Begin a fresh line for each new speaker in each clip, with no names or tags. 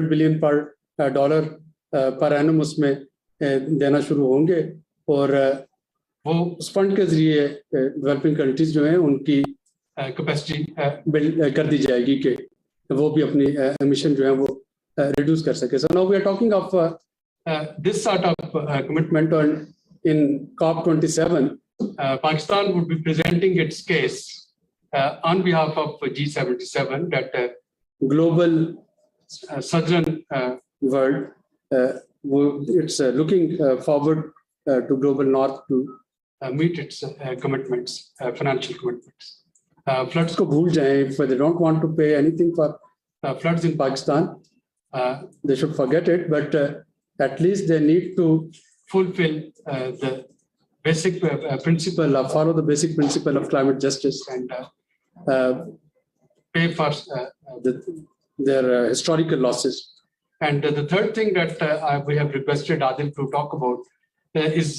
Billion पर dollar per annum उसमें देना शुरू होंगे और वो उस फंड के जरिए डेवलपिंग कंट्रीज जो हैं उनकी कैपेसिटी बिल्ड कर दी जाएगी कि वो भी अपनी एमिशन जो है वो रिड्यूस कर सके. So now we are talking of this sort of commitment in COP27. Pakistan would be presenting its case on behalf of G77 that global southern world it's looking forward to global north to meet its commitments, financial commitments. Floods ko bhool jaye. If they don't want to pay anything for floods in Pakistan, they should forget it. But at least they need to fulfill the basic principle, follow the basic principle of climate justice and pay for their historical losses. And the third thing that we have requested Adil to talk about is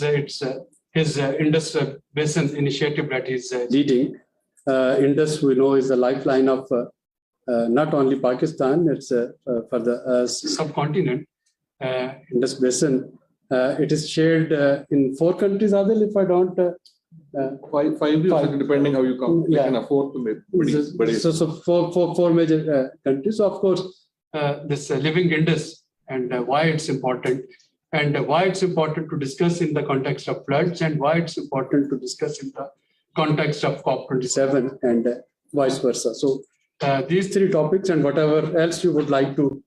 his Indus Basin initiative that he's leading. Indus, we know, is the lifeline of not only Pakistan, it's for the subcontinent. Indus Basin. It is shared in 4 countries, Adil, if I don't... five, depending how you count. Yeah. We can afford to make... So four major countries. So, of course, this living Indus and why it's important, and why it's important to discuss in the context of floods, and why it's important to discuss in the context of COP27 and vice versa. So, these 3 topics and whatever else you would like to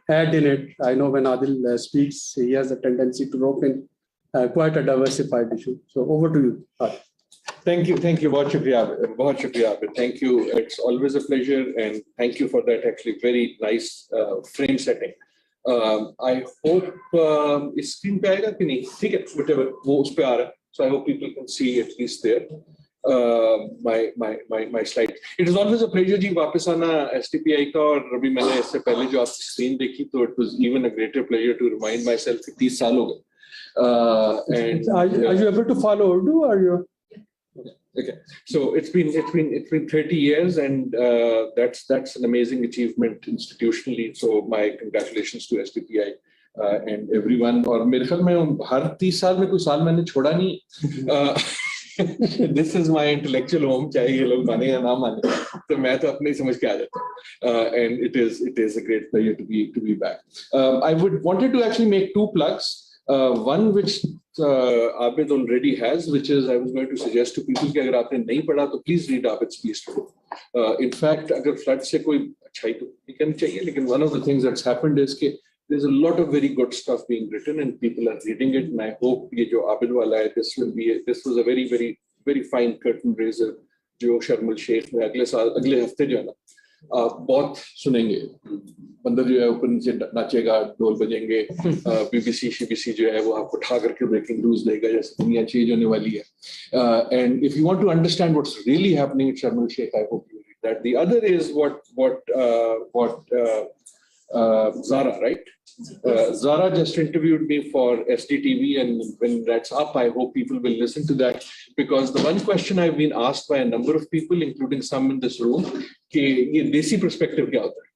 add in it. I know when Adil speaks, he has a tendency to rope in quite a diversified issue. So over to you, Adil.
Thank you. Bahut shukriya. Thank you. It's always a pleasure, and thank you for that actually very nice frame setting. I hope is screen pe aayega ki nahi? Theek hai, whatever, wo us pe aa raha hai. So I hope people can see at least there. My slide. It is always a pleasure जी वापस आना STPI का, और अभी मैंने इससे पहले जो आपकी स्क्रीन देखी तो it was even a greater pleasure to remind myself कि 30 साल हो गए. And are you able to follow Urdu? Are you? Okay. So it's been 30 years, and that's an amazing achievement institutionally. So my congratulations to STPI and everyone. और मेरे ख्याल में हर 30 साल में कोई साल मैंने छोड़ा नहीं. This is my intellectual home. चाहे ये लोग माने या ना माने, तो मैं तो अपने ही समझ के आ जाता हूँ. And it is a great pleasure to be back. I wanted to actually make 2 plugs. One which Abid already has, which is I was going to suggest to people कि अगर आपने नहीं पढ़ा तो please read Abid's piece too. In fact, अगर flood से कोई अच्छाई तो निकलनी चाहिए, लेकिन one of the things that's happened is कि there's a lot of very good stuff being written and people are reading it, and I hope ये जो Abid वाला है, this was a very very very fine curtain raiser जो शर्म el-शेख में अगले हफ्ते जो है ना बहुत सुनेंगे. बंदर जो है ऊपर नीचे नाचेगा, ढोल बजेंगे, BBC जो है वो आपको उठा करके ब्रेकिंग न्यूज देगा जैसे दुनिया चेंज होने वाली है. And if you want to understand what's really happening at Sharm El-Sheikh, I hope you read that. The other is what Zara, right? Zara just interviewed me for SDTV, and when that's up, I hope people will listen to that, because the one question I've been asked by a number of people, including some in this room, कि ये desi perspective क्या होता है?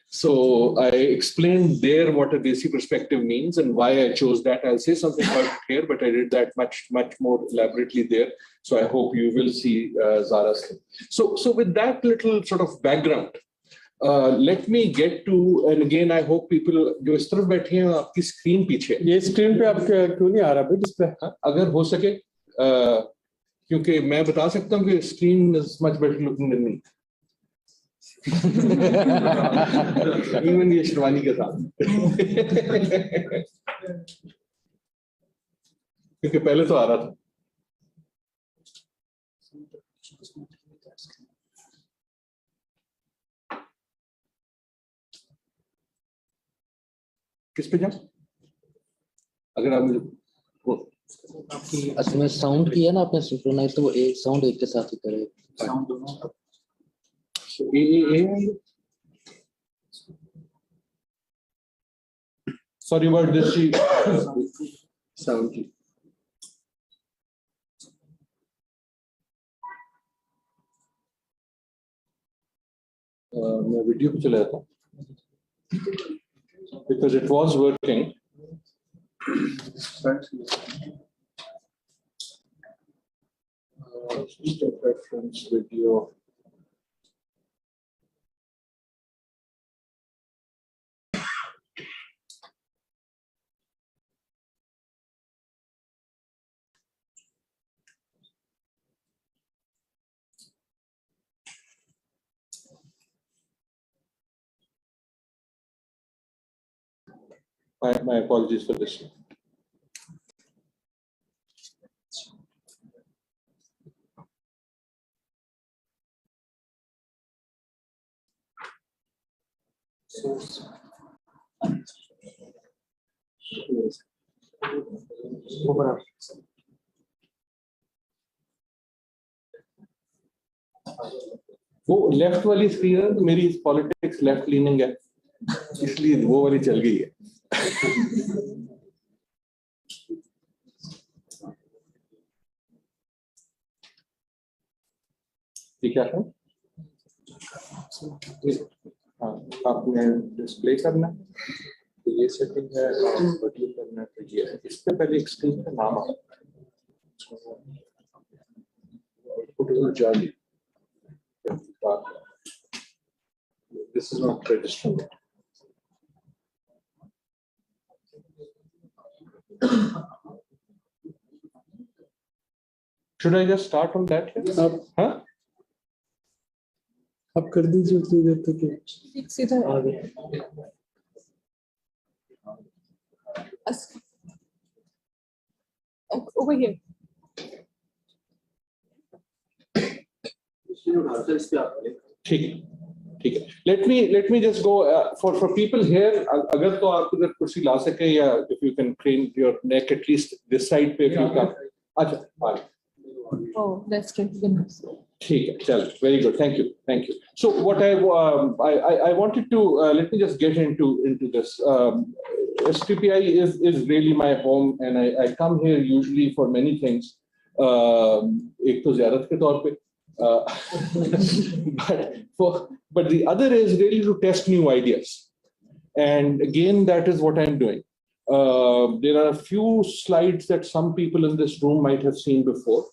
So I explained there what a desi perspective means and why I chose that. I'll say something about it here, but I did that much more elaborately there. So I hope you will see Zara's thing. So with that little sort of background, let me get to, and again I hope people जो इस तरफ बैठे हैं आपकी screen पीछे,
ये screen पे आप क्यों नहीं आ रहा भाई डिस्प्ले?
अगर हो सके, क्योंकि मैं बता सकता हूँ कि screen is much better looking than me. Even ये शेरवानी के साथ, क्योंकि पहले तो आ रहा था. किस पे जाऊं? अगर आप मुझे
असल में साउंड किया ना आपने सिंक्रोनाइज, तो वो एक साउंड एक के साथ ही करे. साउंड दोनों.
Sorry about this. Sound. मैं वीडियो पे चला था. because it was working. Just a reference video. My apologies for this. वो लेफ्ट वाली स्क्रीन है तो मेरी पॉलिटिक्स लेफ्ट लीनिंग है इसलिए वो वाली चल गई है ठीक है हाँ आपने डिस्प्ले करना तो ये सेटिंग है और बदली करना तो ये है इस पे पहले एक स्क्रीन का नाम आता है जाली this is not registering it. Should I just start on that here? Huh?
आप कर दीजिए उतनी देर तक
सीधा over here.
ठीक है let me just go for people here अगर तो आप इधर कुर्सी ला सके या if you can crane your neck at least this side पे if you come अच्छा
Oh, that's good.
ठीक है चल very good thank you so what I wanted to let me just get into this STPI is really my home and I come here usually for many things एक तो ज़ियारत के तौर पे but the other is really to test new ideas and again that is what I'm doing there are a few slides that some people in this room might have seen before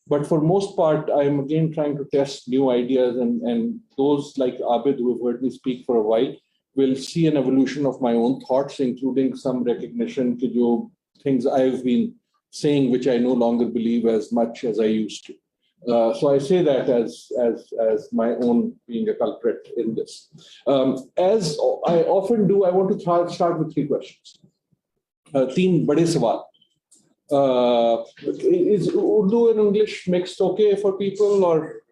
but for most part I'm again trying to test new ideas and those like Abid who have heard me speak for a while will see an evolution of my own thoughts including some recognition to the things I've been saying which I no longer believe as much as I used to. So I say that as my own being a culprit in this. As I often do, I want to start with three questions. तीन बड़े सवाल. Is Urdu and English mixed okay for people or?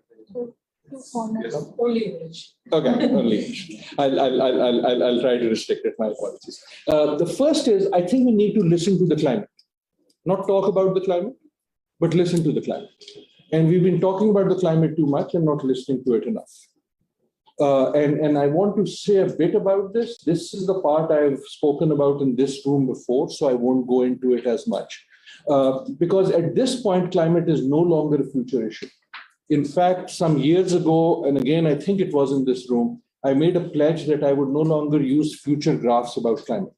Only English.
Okay, only English. I'll try to restrict it. My apologies. The first is I think we need to listen to the climate, not talk about the climate, but listen to the climate. And we've been talking about the climate too much and not listening to it enough. And I want to say a bit about this. This is the part I've spoken about in this room before, so I won't go into it as much. Because at this point, climate is no longer a future issue. In fact, some years ago, and again, I think it was in this room, I made a pledge that I would no longer use future graphs about climate.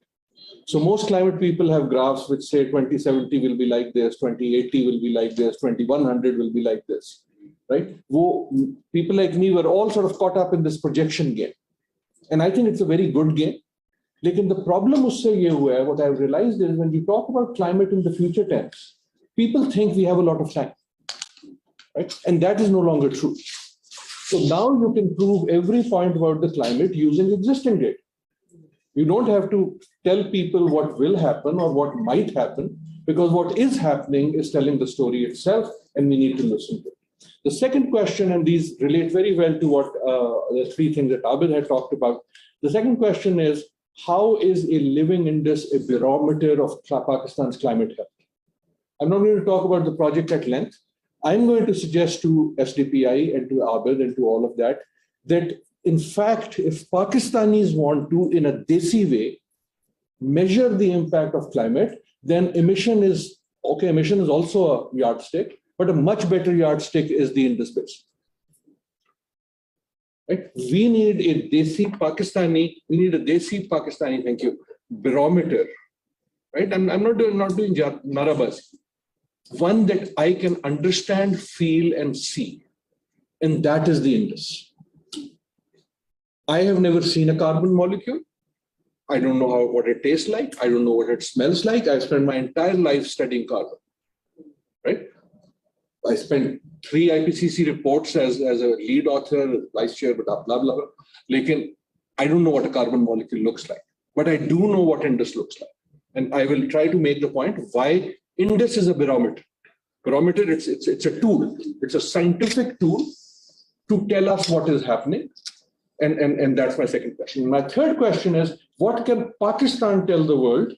So most climate people have graphs which say 2070 will be like this, 2080 will be like this, 2100 will be like this, right? People like me were all sort of caught up in this projection game. And I think it's a very good game. Like the problem usse ye hua hai, what I've realized is when we talk about climate in the future tense, people think we have a lot of time, right? And that is no longer true. So now you can prove every point about the climate using existing data. You don't have to tell people what will happen or what might happen because what is happening is telling the story itself and we need to listen to it. The second question, and these relate very well to what the three things that Abid had talked about. The second question is, how is a living Indus a barometer of Pakistan's climate health? I'm not going to talk about the project at length. I'm going to suggest to SDPI and to Abid and to all of that in fact, if Pakistanis want to, in a desi way, measure the impact of climate, then emission is also a yardstick, but a much better yardstick is the Indus Basin. Right? We need a desi Pakistani, thank you, barometer. Right? I'm not doing narabas. One that I can understand, feel, and see. And that is the Indus. I have never seen a carbon molecule. I don't know what it tastes like. I don't know what it smells like. I've spent my entire life studying carbon. Right? I spent 3 IPCC reports as a lead author, vice chair, blah, blah, blah. Lekin, I don't know what a carbon molecule looks like. But I do know what Indus looks like. And I will try to make the point why Indus is a barometer. Barometer, it's a tool. It's a scientific tool to tell us what is happening. And that's my second question. My third question is, what can Pakistan tell the world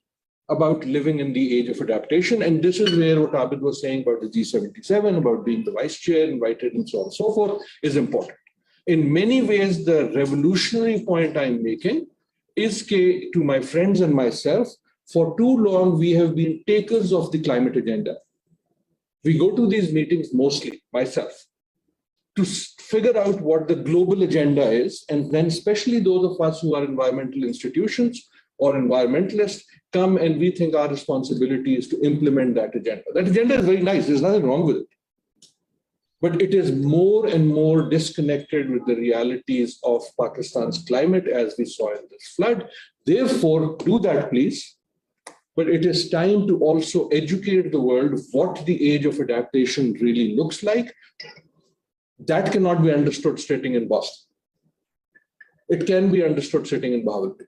about living in the age of adaptation? And this is where what Abid was saying about the G77, about being the vice chair, invited, and so on and so forth, is important. In many ways, the revolutionary point I'm making is to my friends and myself, for too long, we have been takers of the climate agenda. We go to these meetings mostly, myself, to figure out what the global agenda is. And then especially those of us who are environmental institutions or environmentalists come and we think our responsibility is to implement that agenda. That agenda is very nice. There's nothing wrong with it. But it is more and more disconnected with the realities of Pakistan's climate, as we saw in this flood. Therefore, do that, please. But it is time to also educate the world what the age of adaptation really looks like. That cannot be understood sitting in Boston. It can be understood sitting in Bahawalpur.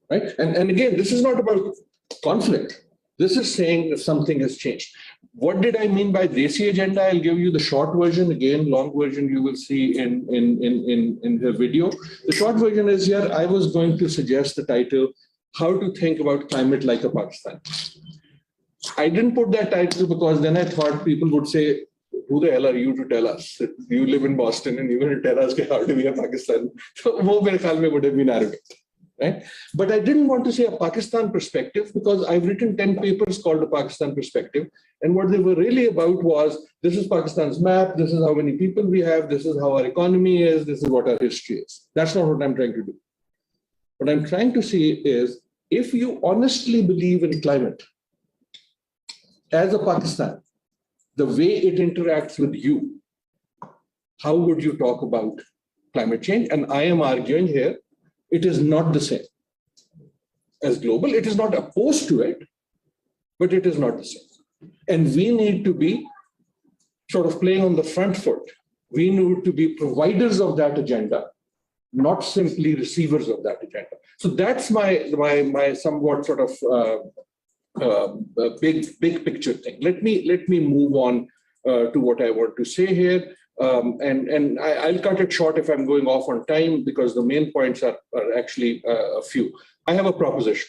Right? And again, this is not about conflict. This is saying that something has changed. What did I mean by desi agenda? I'll give you the short version. Again, long version you will see in the video. The short version is here. I was going to suggest the title, How to Think About Climate Like a Pakistan. I didn't put that title because then I thought people would say, who the hell are you to tell us that you live in Boston and you're going to tell us how to be a Pakistan? So wo mere khayal mein would have been arrogant. Right? But I didn't want to say a Pakistan perspective because I've written 10 papers called the Pakistan perspective. And what they were really about was, this is Pakistan's map, this is how many people we have, this is how our economy is, this is what our history is. That's not what I'm trying to do. What I'm trying to say is, if you honestly believe in climate, as a Pakistan, the way it interacts with you, how would you talk about climate change? And I am arguing here, it is not the same as global. It is not opposed to it, but it is not the same. And we need to be sort of playing on the front foot. We need to be providers of that agenda, not simply receivers of that agenda. So that's my somewhat sort of big picture thing. Let me move on to what I want to say here. And I'll cut it short if I'm going off on time because the main points are actually a few. I have a proposition.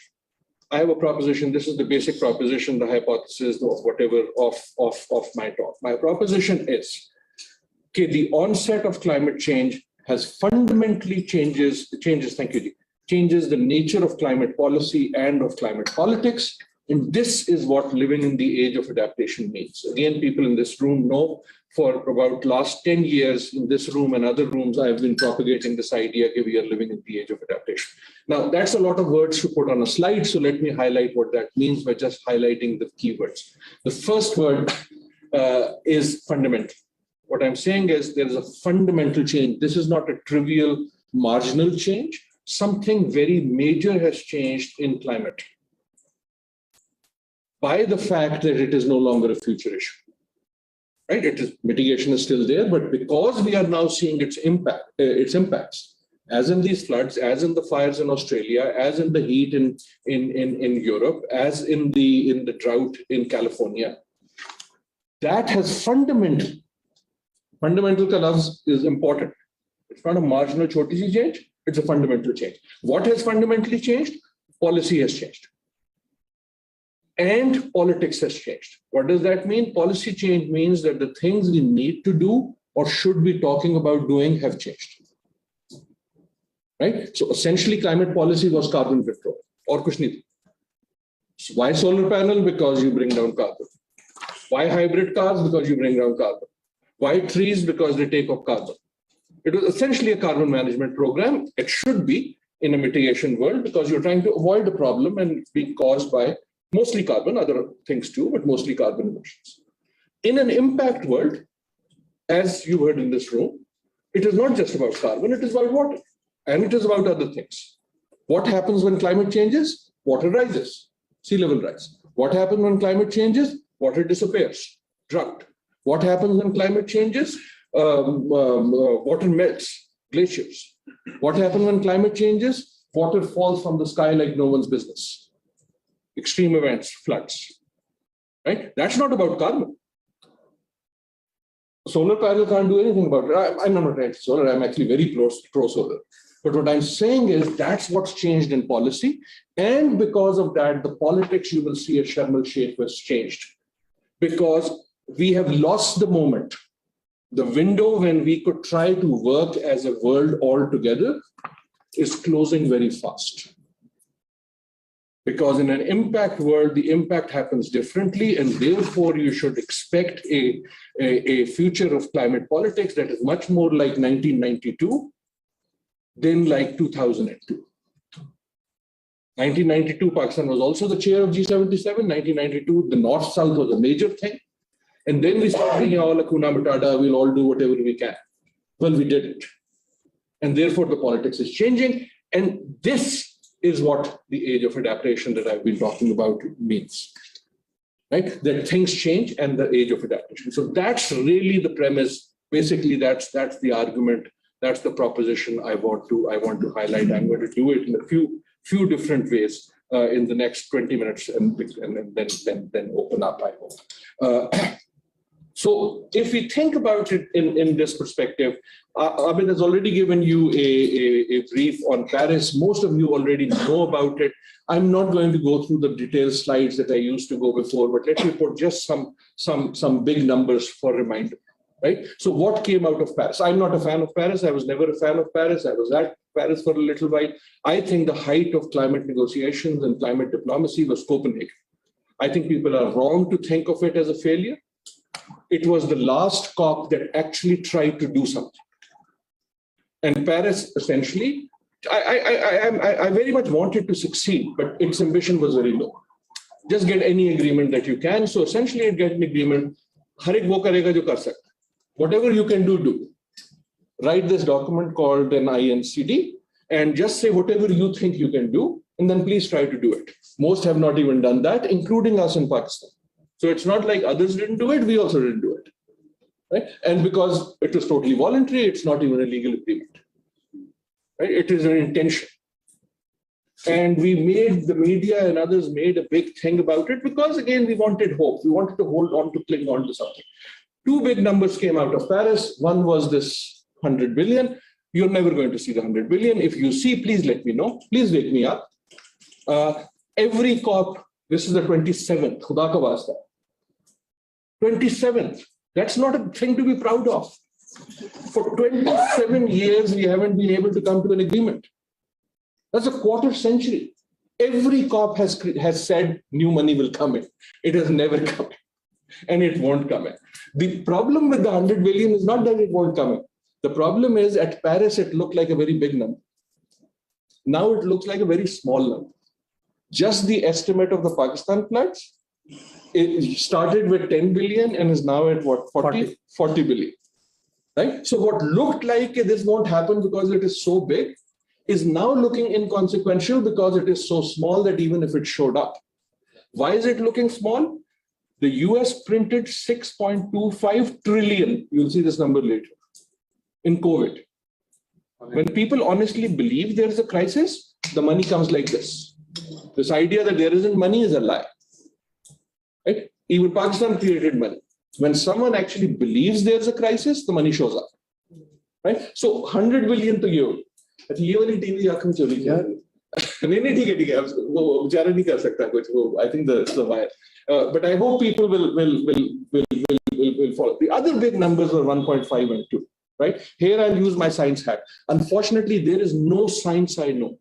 This is the basic proposition, the hypothesis of whatever of my talk. My proposition is, okay, the onset of climate change has fundamentally changes the nature of climate policy and of climate politics. And this is what living in the age of adaptation means. Again, people in this room know for about last 10 years in this room and other rooms, I've been propagating this idea that we are living in the age of adaptation. Now, that's a lot of words to put on a slide. So let me highlight what that means by just highlighting the keywords. The first word is fundamental. What I'm saying is there is a fundamental change. This is not a trivial marginal change. Something very major has changed in climate by the fact that it is no longer a future issue. Right? Mitigation is still there, but because we are now seeing its impacts, as in these floods, as in the fires in Australia, as in the heat in Europe, as in the drought in California, that has fundamental lafz is important. It's not a marginal choti si change, it's a fundamental change. What has fundamentally changed? Policy has changed. And politics has changed. What does that mean? Policy change means that the things we need to do or should be talking about doing have changed. Right? So essentially climate policy was carbon withdrawal or kuch nahi. Why solar panel? Because you bring down carbon. Why hybrid cars? Because you bring down carbon. Why trees? Because they take up carbon. It was essentially a carbon management program. It should be in a mitigation world because you're trying to avoid a problem and being caused by mostly carbon, other things too, but mostly carbon emissions. In an impact world, as you heard in this room, it is not just about carbon, it is about water, and it is about other things. What happens when climate changes? Water rises, sea level rise. What happens when climate changes? Water disappears, drought. What happens when climate changes? Water melts, glaciers. What happens when climate changes? Water falls from the sky like no one's business. Extreme events, floods, right? That's not about carbon. Solar panel can't do anything about it. I'm not anti-solar, I'm actually very pro-solar. But what I'm saying is that's what's changed in policy. And because of that, the politics you will see at Sharm El-Sheikh was changed. Because we have lost the moment. The window when we could try to work as a world all together is closing very fast. Because in an impact world, the impact happens differently, and therefore you should expect a future of climate politics that is much more like 1992 than like 2002. 1992, Pakistan was also the chair of G77. 1992, the North-South was a major thing. And then we started thinking, oh, Lakuna Matata, we'll all do whatever we can. Well, we did it. And therefore, the politics is changing. And this is what the age of adaptation that I've been talking about means. Right? That things change and the age of adaptation. So that's really the premise. Basically, that's the argument. That's the proposition I want to highlight. I'm going to do it in a few different ways in the next 20 minutes and then open up, I hope. So if we think about it in this perspective, Abid has already given you a brief on Paris. Most of you already know about it. I'm not going to go through the detailed slides that I used to go before, but let me put just some big numbers for reminder, right? So what came out of Paris? I'm not a fan of Paris. I was never a fan of Paris. I was at Paris for a little while. I think the height of climate negotiations and climate diplomacy was Copenhagen. I think people are wrong to think of it as a failure. It was the last COP that actually tried to do something. And Paris, essentially, I very much wanted to succeed, but its ambition was very low. Just get any agreement that you can. So essentially, get an agreement. Har ek wo karega jo kar sakta. Whatever you can do. Write this document called an INCD and just say whatever you think you can do, and then please try to do it. Most have not even done that, including us in Pakistan. So it's not like others didn't do it, we also didn't do it. Right? And because it was totally voluntary, it's not even a legal agreement. Right? It is an intention. And we made, the media and others made a big thing about it because, again, we wanted hope. We wanted to hold on to, cling on to something. Two big numbers came out of Paris. One was this 100 billion. You're never going to see the 100 billion. If you see, please let me know. Please wake me up. Every COP, this is the 27th, Khuda ka wasta. 27th. That's not a thing to be proud of. For 27 years, we haven't been able to come to an agreement. That's a quarter century. Every COP has said new money will come in. It has never come in. And it won't come in. The problem with the 100 billion is not that it won't come in. The problem is at Paris, it looked like a very big number. Now it looks like a very small number. Just the estimate of the Pakistan floods, it started with 10 billion and is now at what, 40 billion, right? So what looked like this won't happen because it is so big is now looking inconsequential because it is so small that even if it showed up. Why is it looking small? The US printed 6.25 trillion, you'll see this number later, in COVID. When people honestly believe there's a crisis, the money comes like this. This idea that there isn't money is a lie. Right? Even Pakistan created money. When someone actually believes there's a crisis, the money shows up. Right? So 100 billion to you. I think the wire. But I hope people will follow. The other big numbers were 1.5 and 2. Right? Here I'll use my science hat. Unfortunately, there is no science I know.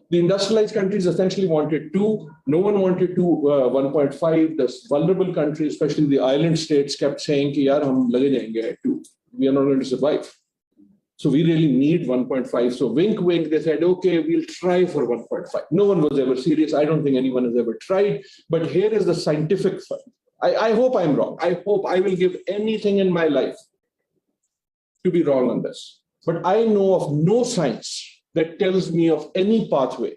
The industrialized countries essentially wanted 2. No one wanted 1.5. The vulnerable countries, especially the island states, kept saying, "Ki yaar, hum lage jayenge at 2." we are not going to survive. So we really need 1.5. So wink, wink, they said, okay, we'll try for 1.5. No one was ever serious. I don't think anyone has ever tried. But here is the scientific side. I hope I'm wrong. I hope I will give anything in my life to be wrong on this. But I know of no science that tells me of any pathway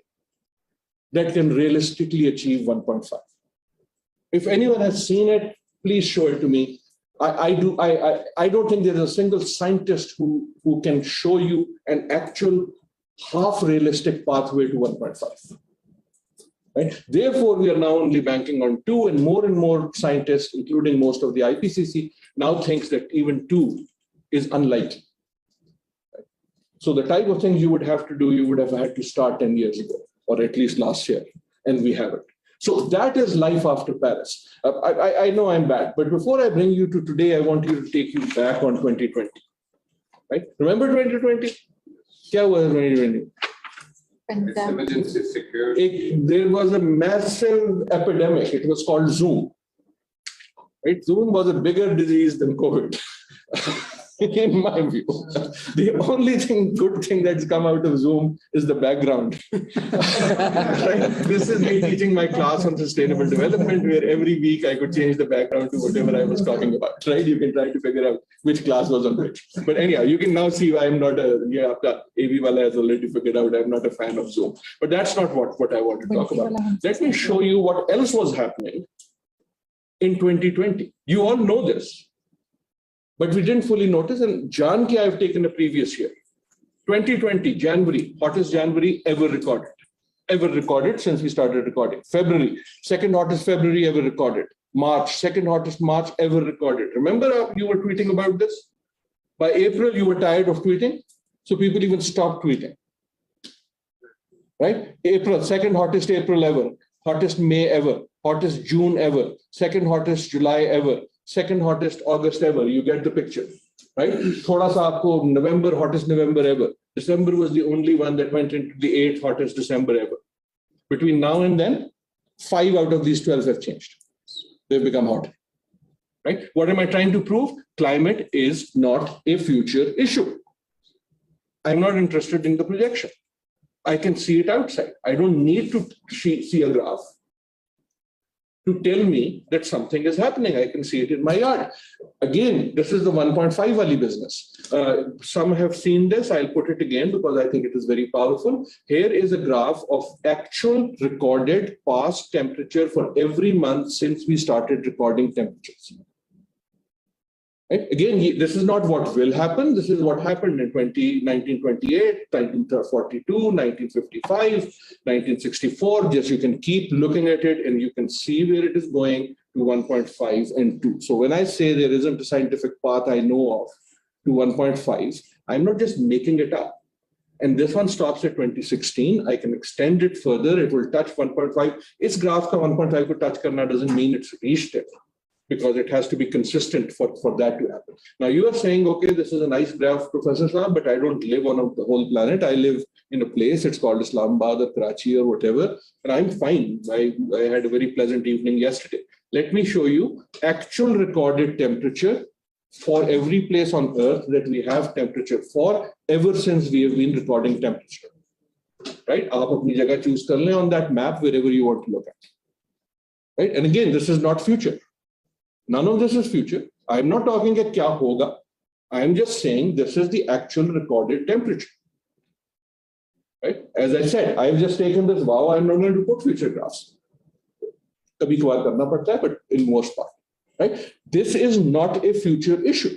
that can realistically achieve 1.5. If anyone has seen it, please show it to me. I don't think there's a single scientist who can show you an actual half realistic pathway to 1.5. Right? Therefore, we are now only banking on 2, and more scientists, including most of the IPCC, now thinks that even 2 is unlikely. Right? So the type of things you would have to do, you would have had to start 10 years ago, or at least last year, and we haven't. So that is life after Paris. I know I'm bad, but before I bring you to today, I want you to take you back on 2020. Right? Remember 2020? Kya hua 2020?
Emergency
security. There was a massive epidemic. It was called Zoom. Right? Zoom was a bigger disease than COVID. In my view, the only good thing that's come out of Zoom is the background. Right? This is me teaching my class on sustainable development, where every week I could change the background to whatever I was talking about. Right? You can try to figure out which class was on which. But anyhow, you can now see why I'm not AV Wala has already figured out I'm not a fan of Zoom. But that's not what I want to talk about. Let me show you what else was happening in 2020. You all know this. But we didn't fully notice, and Jan ki I've taken a previous year. 2020, January, hottest January ever recorded since we started recording. February, second hottest February ever recorded. March, second hottest March ever recorded. Remember you were tweeting about this? By April, you were tired of tweeting, so people even stopped tweeting. Right? April, second hottest April ever, hottest May ever, hottest June ever, second hottest July ever, second hottest August ever. You get the picture, right? Thoda sa aapko November, hottest November ever. December was the only one that went into the 8th hottest December ever. Between now and then, 5 out of these 12 have changed. They've become hot, right? What am I trying to prove? Climate is not a future issue. I'm not interested in the projection. I can see it outside. I don't need to see a graph to tell me that something is happening. I can see it in my yard. Again, this is the 1.5 wali business. Some have seen this. I'll put it again because I think it is very powerful. Here is a graph of actual recorded past temperature for every month since we started recording temperatures. Right? Again, this is not what will happen. This is what happened in 1928, 1942, 1955, 1964. Just you can keep looking at it and you can see where it is going to 1.5 and 2. So when I say there isn't a scientific path I know of to 1.5, I'm not just making it up. And this one stops at 2016. I can extend it further. It will touch 1.5. Its graph ka 1.5 ko touch karna doesn't mean it's reached it, because it has to be consistent for that to happen. Now you are saying, okay, this is a nice graph, Professor Shah, but I don't live on the whole planet. I live in a place, it's called Islamabad or Karachi or whatever, and I'm fine. I had a very pleasant evening yesterday. Let me show you actual recorded temperature for every place on earth that we have temperature for ever since we have been recording temperature. Right? Aap apni jagah choose kar le on that map wherever you want to look at. Right? And again, this is not future. None of this is future. I'm not talking about kya hoga. I'm just saying this is the actual recorded temperature. Right? As I said, I've just taken this vow. I'm not going to put future graphs. Kabhi kabhi karna padta hai, but in most part. Right? This is not a future issue.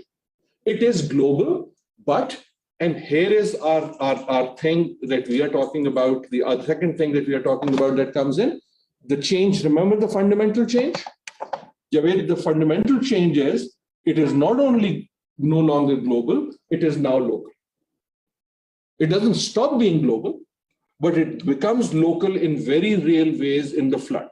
It is global, but, and here is our thing that we are talking about, the second thing that we are talking about that comes in, the change. Remember the fundamental change? The fundamental change is, it is not only no longer global, it is now local. It doesn't stop being global, but it becomes local in very real ways in the flood.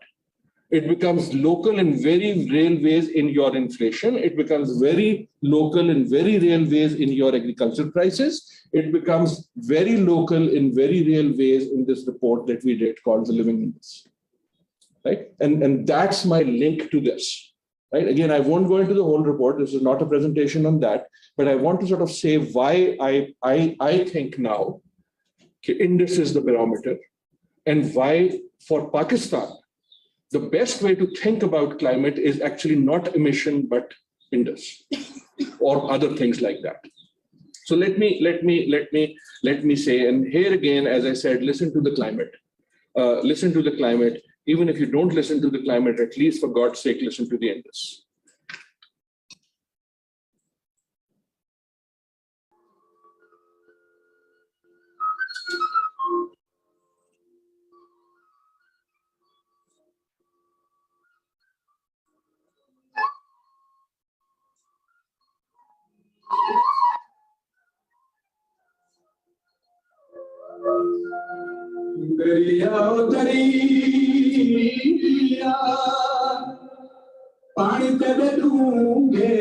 It becomes local in very real ways in your inflation. It becomes very local in very real ways in your agricultural prices. It becomes very local in very real ways in this report that we did called the Living Indus. Right? And that's my link to this. right? Again, I won't go into the whole report. This is not a presentation on that, but I want to sort of say why I think now Indus is the barometer, and why for Pakistan, the best way to think about climate is actually not emission, but Indus or other things like that. So let me say, and here again, as I said, listen to the climate. Listen to the climate. Even if you don't listen to the climate, at least for God's sake, listen to the Indus.
दरिया दरिया पानी तेरे डूंगे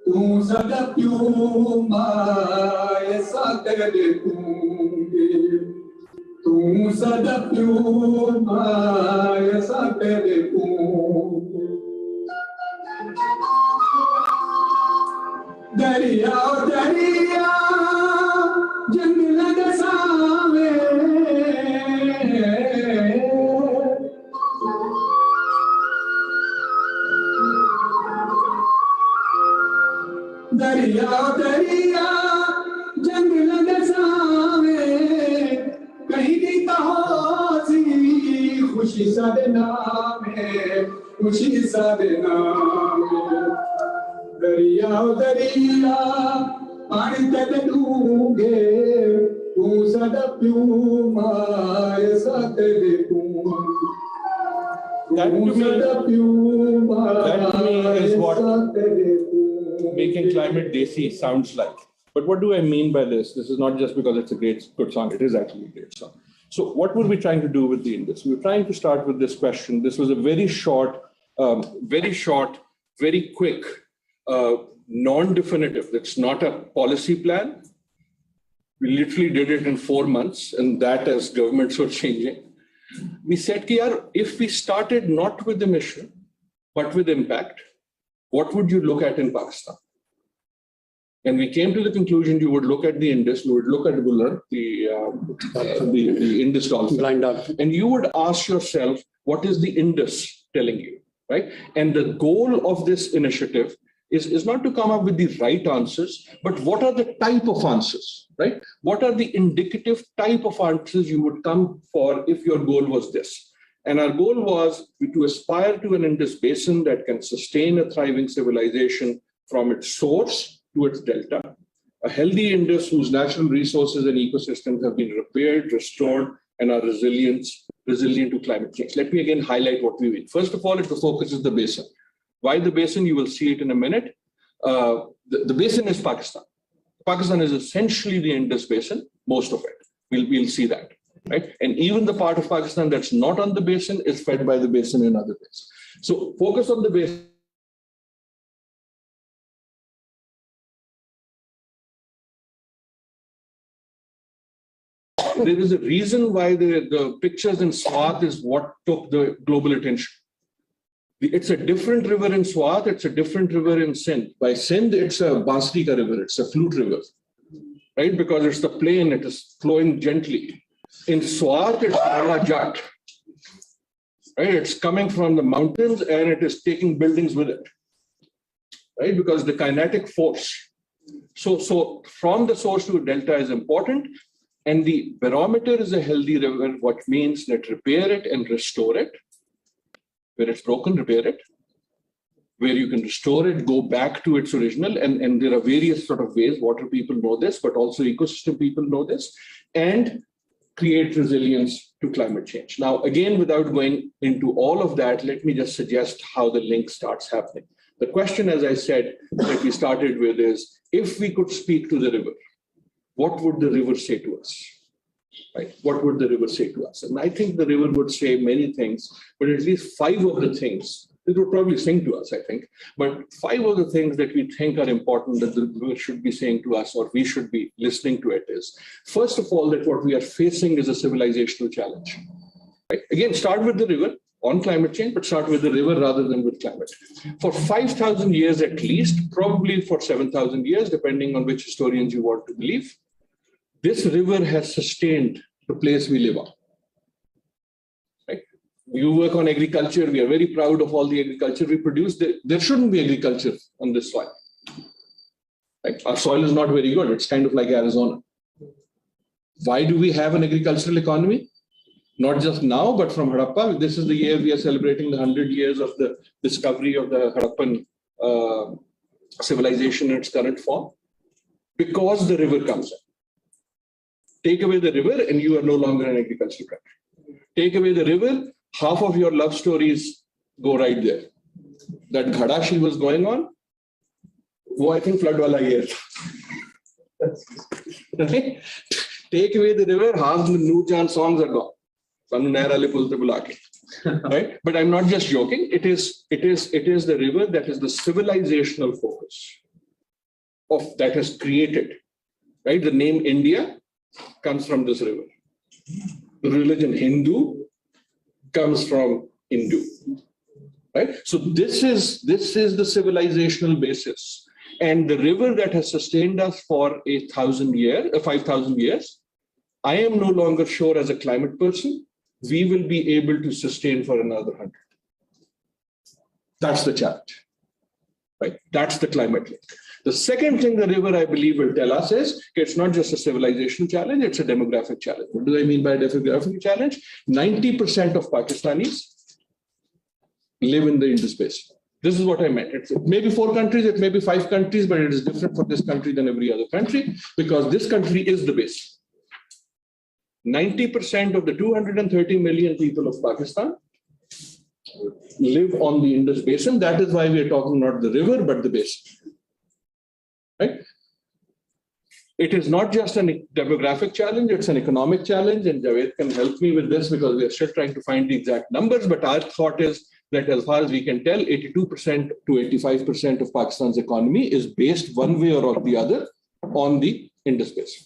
तू सदा क्यों माए सा तेरे डूंगे तू सदा क्यों माए सा तेरे डूंगे दरिया दरिया जंगल दसावे दरिया दरिया जंगल दसावे कहीं की कहासी खुशी सादे नाम है खुशी सादे नाम है दरिया दरिया पानी तेरे डूंगे तू सदा क्यों माए सा तेरे डूंगे
That to me is what making climate desi sounds like. But what do I mean by this? This is not just because it's a good song. It is actually a great song. So what were we trying to do with the Indus? We were trying to start with this question. This was a very short, very quick, non-definitive. It's not a policy plan. We literally did it in 4 months, and that as governments were changing. We said, if we started not with emission, but with impact, what would you look at in Pakistan? And we came to the conclusion you would look at the Indus, you would look at Buller, the Indus dolphin, and you would ask yourself, what is the Indus telling you, right? And the goal of this initiative is not to come up with the right answers, but what are the type of answers, right? What are the indicative type of answers you would come for if your goal was this? And our goal was to aspire to an Indus basin that can sustain a thriving civilization from its source to its delta. A healthy Indus whose natural resources and ecosystems have been repaired, restored, and are resilient to climate change. Let me again highlight what we mean. First of all, the focus is the basin. Why the basin? You will see it in a minute. The basin is Pakistan. Pakistan is essentially the Indus basin, most of it. We'll see that, right? And even the part of Pakistan that's not on the basin is fed by the basin in other ways. So focus on the basin. There is a reason why the pictures in Swat is what took the global attention. It's a different river in Swat, it's a different river in Sindh. By Sindh, it's a Bansri ka river, it's a flute river, right? Because it's the plain, it is flowing gently. In Swat, it's Ala Jat, right? It's coming from the mountains and it is taking buildings with it, right? Because the kinetic force. So from the source to a delta is important. And the barometer is a healthy river, what means that repair it and restore it. Where it's broken, repair it. Where you can restore it, go back to its original. And there are various sort of ways, water people know this, but also ecosystem people know this. And create resilience to climate change. Now, again, without going into all of that, let me just suggest how the link starts happening. The question, as I said, that we started with is, if we could speak to the river, what would the river say to us? Right? What would the river say to us? And I think the river would say many things, but at least 5 of the things, it would probably sing to us, I think, but 5 of the things that we think are important that the river should be saying to us, or we should be listening to it is, first of all, that what we are facing is a civilizational challenge. Right? Again, start with the river. on climate change, but start with the river rather than with climate. For 5,000 years at least, probably for 7,000 years, depending on which historians you want to believe, this river has sustained the place we live on. Right? You work on agriculture, we are very proud of all the agriculture we produce. There shouldn't be agriculture on this soil. Right? Our soil is not very good, it's kind of like Arizona. Why do we have an agricultural economy? Not just now, but from Harappa. This is the year we are celebrating the 100 years of the discovery of the Harappan civilization in its current form. Because the river comes in. Take away the river and you are no longer an agricultural country. Take away the river, half of your love stories go right there. That ghada she was going on, I think flood wala year. Right? Take away the river, half the Nurjan songs are gone. Right? But I'm not just joking. It is the river that is the civilizational focus of that has created. Right? The name India comes from this river. The religion Hindu comes from Hindu. Right? So this is the civilizational basis. And the river that has sustained us for 5,000 years, I am no longer sure as a climate person, we will be able to sustain for another 100. That's the challenge, right? That's the climate link. The second thing the river, I believe, will tell us is it's not just a civilization challenge, it's a demographic challenge. What do I mean by demographic challenge? 90% of Pakistanis live in the Indus Basin. This is what I meant. It may be 4 countries, it may be 5 countries, but it is different for this country than every other country because this country is the basin. 90% of the 230 million people of Pakistan live on the Indus Basin. That is why we are talking not the river, but the basin. Right? It is not just a demographic challenge, it's an economic challenge, and Javed can help me with this because we are still trying to find the exact numbers, but our thought is that as far as we can tell, 82% to 85% of Pakistan's economy is based one way or the other on the Indus Basin.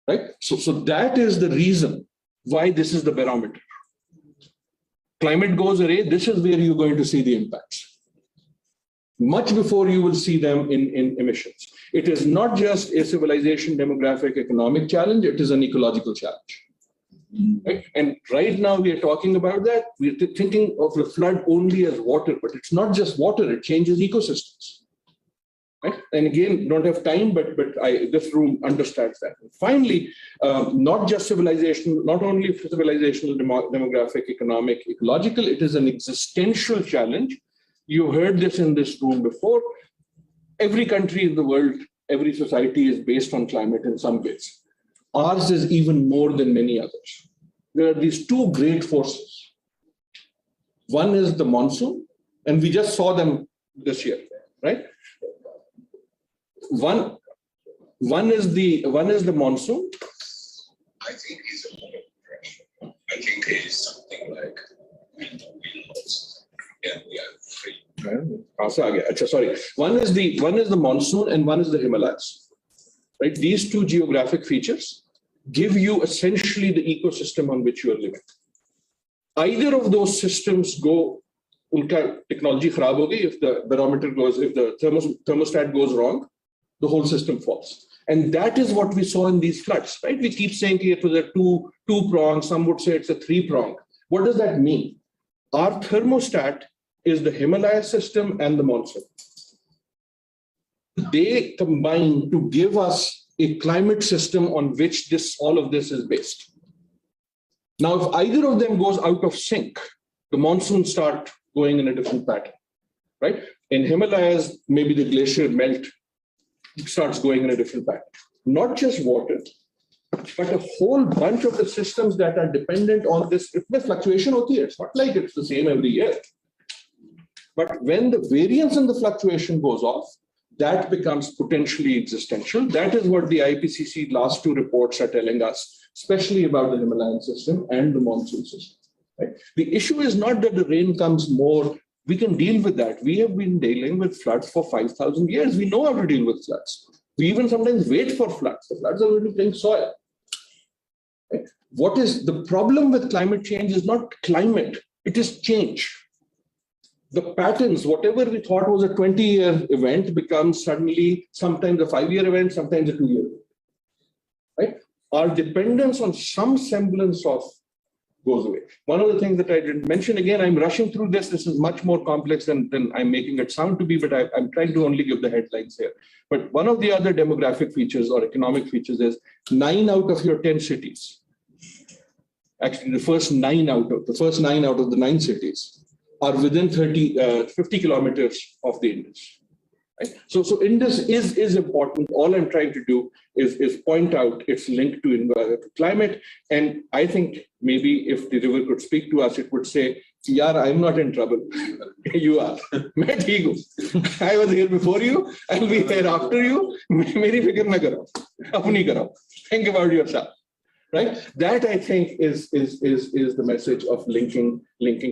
Right? So that is the reason why this is the barometer. Climate goes away, this is where you're going to see the impacts. Much before you will see them in emissions. It is not just a civilization, demographic, economic challenge, it is an ecological challenge. Right? And right now we are talking about that. We're thinking of the flood only as water, but it's not just water, it changes ecosystems. Right? And again, don't have time, but this room understands that. And finally, not just civilization, not only civilizational, demographic, economic, ecological, it is an existential challenge. You heard this in this room before. Every country in the world, every society is based on climate in some ways. Ours is even more than many others. There are these 2 great forces. One is the monsoon, and we just saw them this year, right? One is the monsoon.
I think it's a lot of pressure. I think it is something like winds. Yeah, we are free.
Sorry. One is the monsoon and one is the Himalayas. Right? These 2 geographic features give you essentially the ecosystem on which you are living. Either of those systems go, unka technology kharab ho gayi, if the barometer goes, if the thermostat goes wrong, the whole system falls. And that is what we saw in these floods, right? We keep saying it was a two-prong, some would say it's a 3-prong. What does that mean? Our thermostat is the Himalaya system and the monsoon. They combine to give us a climate system on which all of this is based. Now, if either of them goes out of sync, the monsoons start going in a different pattern, right? In Himalayas, maybe the glacier melt starts going in a different pattern. Not just water, but a whole bunch of the systems that are dependent on this. If the fluctuation hoti hai, it's not like it's the same every year. But when the variance in the fluctuation goes off, that becomes potentially existential. That is what the IPCC last 2 reports are telling us, especially about the Himalayan system and the monsoon system. Right? The issue is not that the rain comes more. We can deal with that. We have been dealing with floods for 5,000 years. We know how to deal with floods. We even sometimes wait for floods. The floods are going to bring soil. Right? what is the problem with climate change is not climate, it is change. The patterns, whatever we thought was a 20-year event becomes suddenly sometimes a 5-year event, sometimes a 2-year event, right? Our dependence on some semblance of goes away. One of the things that I didn't mention, again, I'm rushing through this. This is much more complex than I'm making it sound to be, but I'm trying to only give the headlines here. But one of the other demographic features or economic features is 9 out of your 10 cities. Actually, the first 9 out of the 9 cities are within 50 kilometers of the Indus. Right? So Indus is important. All I'm trying to do is point out its link to climate. And I think maybe if the river could speak to us, it would say, Yaar, I'm not in trouble. You are. I was here before you. I'll be here after you. Meri fikr na karo. Apni karo. Think about yourself. Right? That I think is the message of linking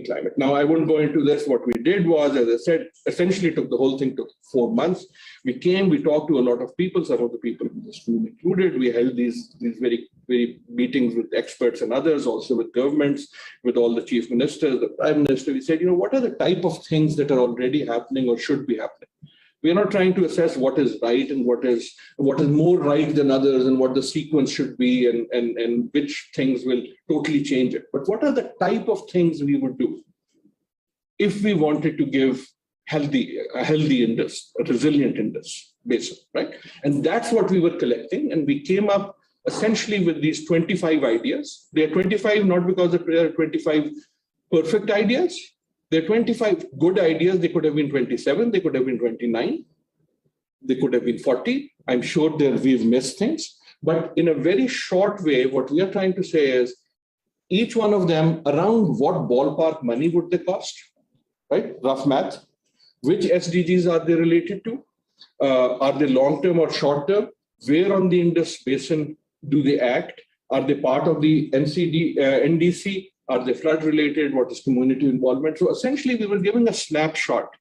climate. Now, I won't go into this. What we did was, as I said, essentially the whole thing took 4 months. We talked to a lot of people, some of the people in this room included. We held these very, very meetings with experts and others, also with governments, with all the chief ministers, the prime minister. We said, what are the type of things that are already happening or should be happening? We're not trying to assess what is right and what is more right than others and what the sequence should be and which things will totally change it. But what are the type of things we would do if we wanted to give a healthy Indus, a resilient Indus basin, right? And that's what we were collecting. And we came up essentially with these 25 ideas. They are 25 not because there are 25 perfect ideas. There are 25 good ideas. They could have been 27. They could have been 29. They could have been 40. I'm sure we've missed things. But in a very short way, what we are trying to say is each one of them around what ballpark money would they cost, right? Rough math. Which SDGs are they related to? Are they long-term or short-term? Where on the Indus Basin do they act? Are they part of the NDC? Are they flood related? What is community involvement? So essentially, we were giving a snapshot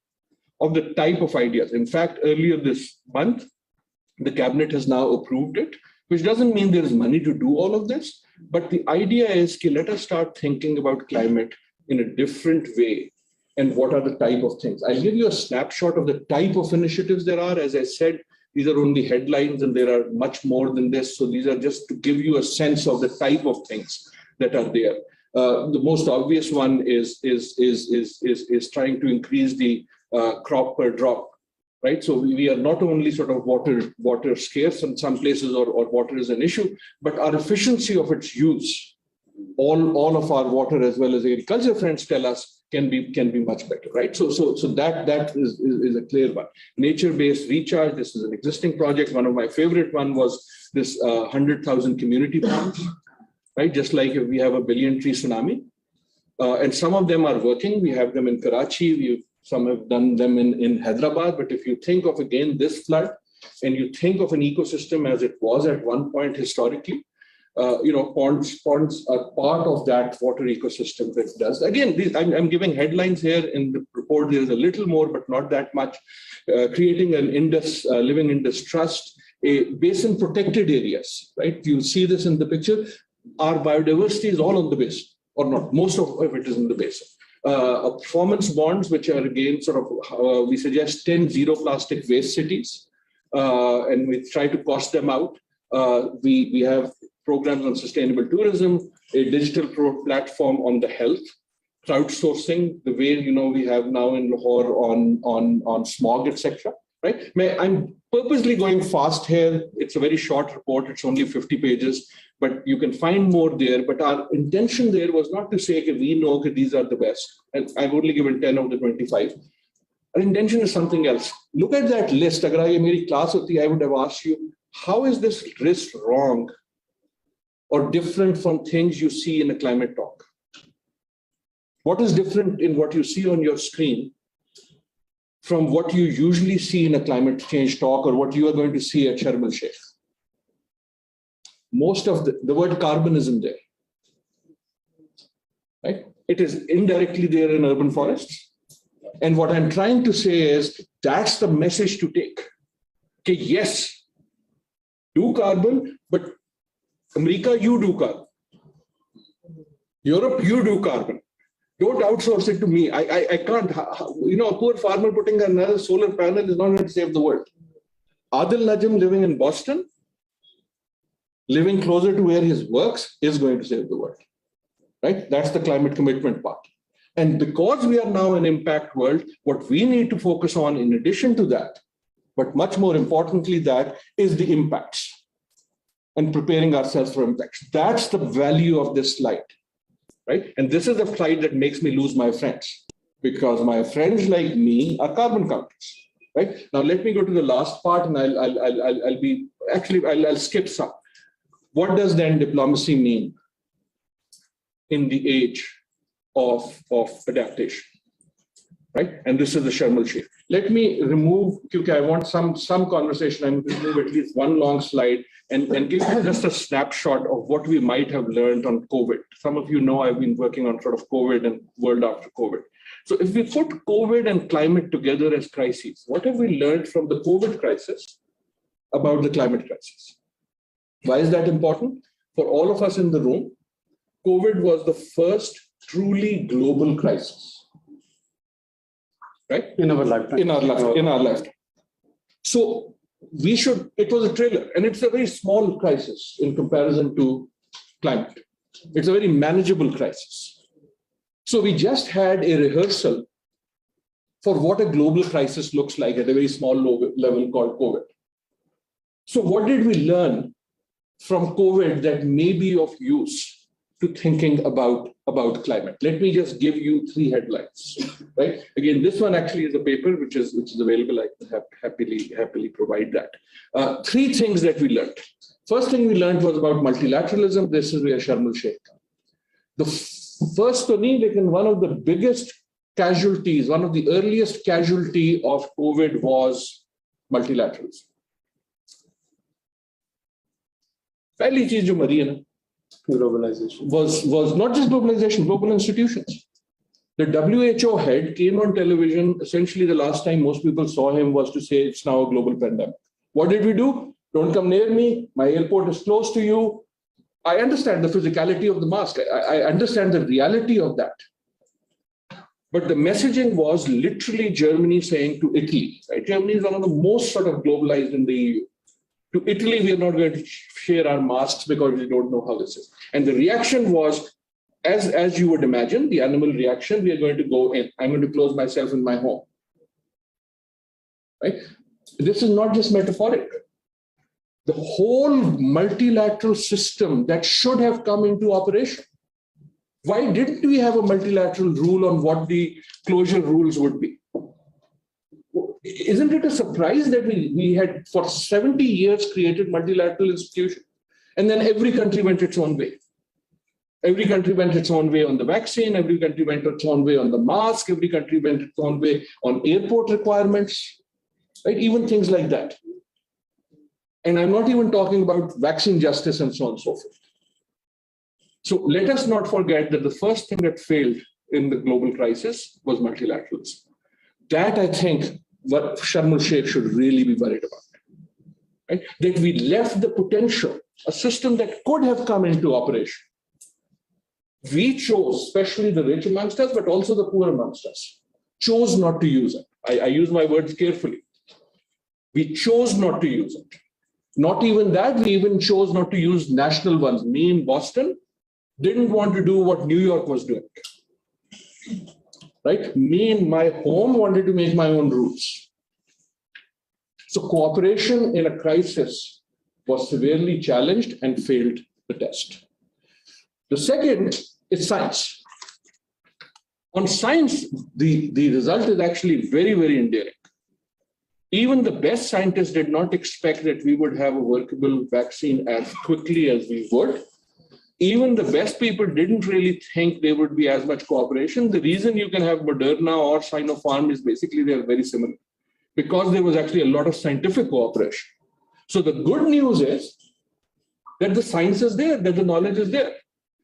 of the type of ideas. In fact, earlier this month, the cabinet has now approved it, which doesn't mean there is money to do all of this. But the idea is, let us start thinking about climate in a different way. And what are the type of things? I'll give you a snapshot of the type of initiatives there are. As I said, these are only headlines and there are much more than this. So these are just to give you a sense of the type of things that are there. The most obvious one is trying to increase the crop per drop, right? So we are not only sort of water scarce in some places or water is an issue, but our efficiency of its use, all of our water as well as agriculture friends tell us can be much better, right? So that is a clear one. Nature-based recharge. This is an existing project. One of my favorite one was this 100,000 community ponds. Right, just like we have a billion tree tsunami, and some of them are working. We have them in Karachi. Some have done them in Hyderabad. But if you think of again this flood, and you think of an ecosystem as it was at one point historically, ponds are part of that water ecosystem that does. Again, I'm giving headlines here in the report. There is a little more, but not that much. Creating an Indus, living Indus trust, a basin protected areas. Right, you'll see this in the picture. Our biodiversity is all on the basin, or not. Most of it is in the basin. Performance bonds, which are again sort of, we suggest 10 zero plastic waste cities, and we try to cost them out. We have programs on sustainable tourism, a digital platform on the health, crowdsourcing, the way we have now in Lahore on smog, etc. Right? I'm purposely going fast here. It's a very short report. It's only 50 pages, but you can find more there. But our intention there was not to say, okay, we know that these are the best. And I've only given 10 of the 25. Our intention is something else. Look at that list. Agar ye meri class hoti, I would have asked you, how is this list wrong or different from things you see in a climate talk? What is different in what you see on your screen from what you usually see in a climate change talk or what you are going to see at Sharm El-Sheikh? Most of the word carbon isn't there, right? It is indirectly there in urban forests. And what I'm trying to say is that's the message to take. Okay, yes, do carbon, but America, you do carbon. Europe, you do carbon. Don't outsource it to me. I can't. A poor farmer putting another solar panel is not going to save the world. Adil Najam living in Boston, living closer to where his works, is going to save the world. Right? That's the climate commitment part. And because we are now an impact world, what we need to focus on in addition to that, but much more importantly that, is the impacts and preparing ourselves for impacts. That's the value of this slide. Right? And this is a slide that makes me lose my friends, because my friends like me are carbon counters. Right? Now let me go to the last part, and I'll skip some. What does then diplomacy mean in the age of adaptation? Right? And this is the Sharm El-Sheikh. Let me remove, because I want some conversation, I'm going to remove at least one long slide and give you just a snapshot of what we might have learned on COVID. Some of you know I've been working on sort of COVID and world after COVID. So if we put COVID and climate together as crises, what have we learned from the COVID crisis about the climate crisis? Why is that important? For all of us in the room, COVID was the first truly global crisis. Right?
In our lifetime.
In our lifetime. So it was a trailer, and it's a very small crisis in comparison to climate. It's a very manageable crisis. So we just had a rehearsal for what a global crisis looks like at a very small level called COVID. So what did we learn from COVID that may be of use to thinking about climate? Let me just give you 3 headlines. Right? Again, this one actually is a paper which is available. I can happily provide that. 3 things that we learned. First thing we learned was about multilateralism. This is where Sharm El-Sheikh. The first, one of the biggest casualties, one of the earliest casualty of COVID was multilateralism. Pehli cheez jo mari hai na,
Globalization
was not just globalization, global institutions. The WHO head came on television. Essentially, the last time most people saw him was to say it's now a global pandemic. What did we do? Don't come near me. My airport is close to you. I understand the physicality of the mask. I understand the reality of that. But the messaging was literally Germany saying to Italy, right? Germany is one of the most sort of globalized in the EU. To Italy, we are not going to share our masks because we don't know how this is. And the reaction was, as you would imagine, the animal reaction, we are going to go in. I'm going to close myself in my home. Right? This is not just metaphoric. The whole multilateral system that should have come into operation. Why didn't we have a multilateral rule on what the closure rules would be? Isn't it a surprise that we had for 70 years created multilateral institutions, and then every country went its own way? Every country went its own way on the vaccine, every country went its own way on the mask, every country went its own way on airport requirements, right? Even things like that. And I'm not even talking about vaccine justice and so on and so forth. So let us not forget that the first thing that failed in the global crisis was multilateralism. That, I think, what Sharm El-Sheikh should really be worried about. Right? That we left the potential, a system that could have come into operation. We chose, especially the rich amongst us, but also the poor amongst us, chose not to use it. I use my words carefully. We chose not to use it. Not even that, we even chose not to use national ones. Me in Boston didn't want to do what New York was doing. Right? Me in my home wanted to make my own rules. So cooperation in a crisis was severely challenged and failed the test. The second is science. On science, the result is actually very, very endearing. Even the best scientists did not expect that we would have a workable vaccine as quickly as we would. Even the best people didn't really think there would be as much cooperation. The reason you can have Moderna or Sinopharm is basically they're very similar, because there was actually a lot of scientific cooperation. So the good news is that the science is there, that the knowledge is there.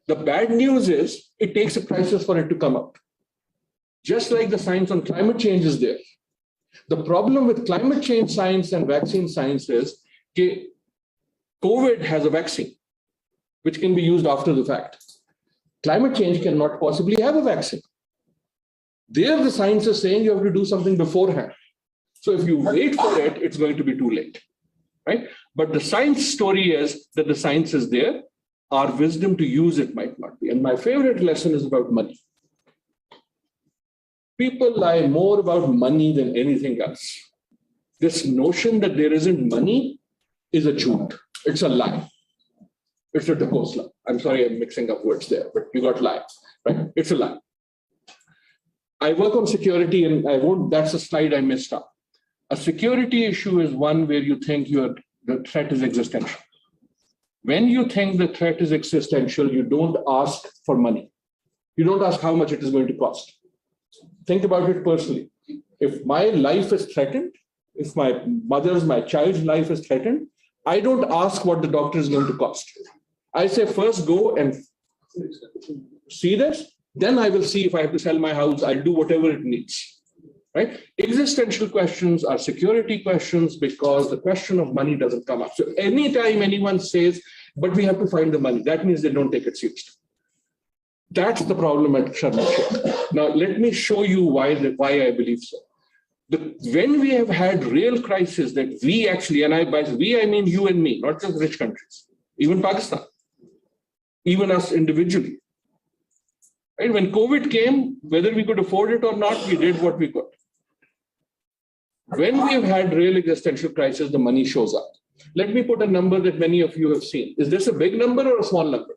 The bad news is it takes a crisis for it to come out. Just like the science on climate change is there. The problem with climate change science and vaccine science is that COVID has a vaccine, which can be used after the fact. Climate change cannot possibly have a vaccine. There, the science is saying you have to do something beforehand. So if you wait for it, it's going to be too late, right? But the science story is that the science is there. Our wisdom to use it might not be. And my favorite lesson is about money. People lie more about money than anything else. This notion that there isn't money is a jhoot. It's a lie. It's a divorce lie. I'm sorry, I'm mixing up words there, but you got lie, right? It's a lie. I work on security, and that's a slide I missed up. A security issue is one where you think the threat is existential. When you think the threat is existential, you don't ask for money. You don't ask how much it is going to cost. Think about it personally. If my life is threatened, if my child's life is threatened, I don't ask what the doctor is going to cost. I say, first go and see this, then I will see if I have to sell my house, I'll do whatever it needs, right? Existential questions are security questions because the question of money doesn't come up. So anytime anyone says, but we have to find the money, that means they don't take it seriously. That's the problem at Sharm El-Sheikh. Now, let me show you why I believe so. When we have had real crisis that we actually, and by we, I mean you and me, not just rich countries, even Pakistan, even us individually. Right? When COVID came, whether we could afford it or not, we did what we could. When we have had real existential crisis, the money shows up. Let me put a number that many of you have seen. Is this a big number or a small number?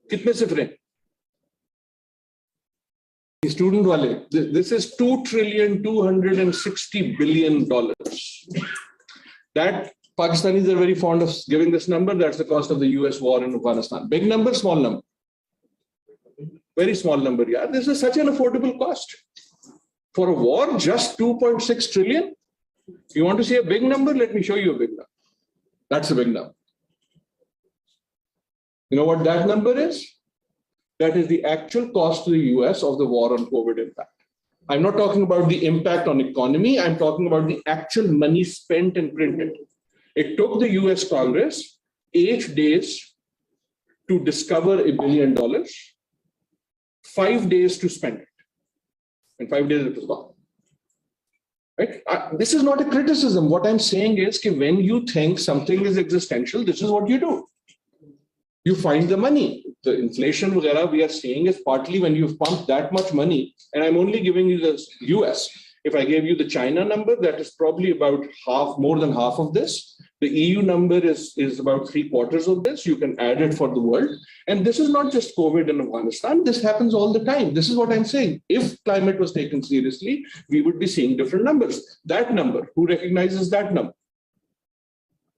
Kitne sifre? Student wale, this is $2.260 trillion. That Pakistanis are very fond of giving this number. That's the cost of the US war in Afghanistan. Big number, small number? Very small number. Yeah, this is such an affordable cost. For a war, just 2.6 trillion. You want to see a big number? Let me show you a big number. That's a big number. You know what that number is? That is the actual cost to the US of the war on COVID impact. I'm not talking about the impact on economy. I'm talking about the actual money spent and printed. It took the US Congress 8 days to discover $1 billion, 5 days to spend it. In 5 days, it was gone. Right? This is not a criticism. What I'm saying is that when you think something is existential, this is what you do. You find the money. The inflation we are seeing is partly when you've pumped that much money, and I'm only giving you the US. If I gave you the China number, that is probably about more than half of this. The EU number is about 3/4 of this. You can add it for the world. And this is not just COVID in Afghanistan. This happens all the time. This is what I'm saying. If climate was taken seriously, we would be seeing different numbers. That number, who recognizes that number?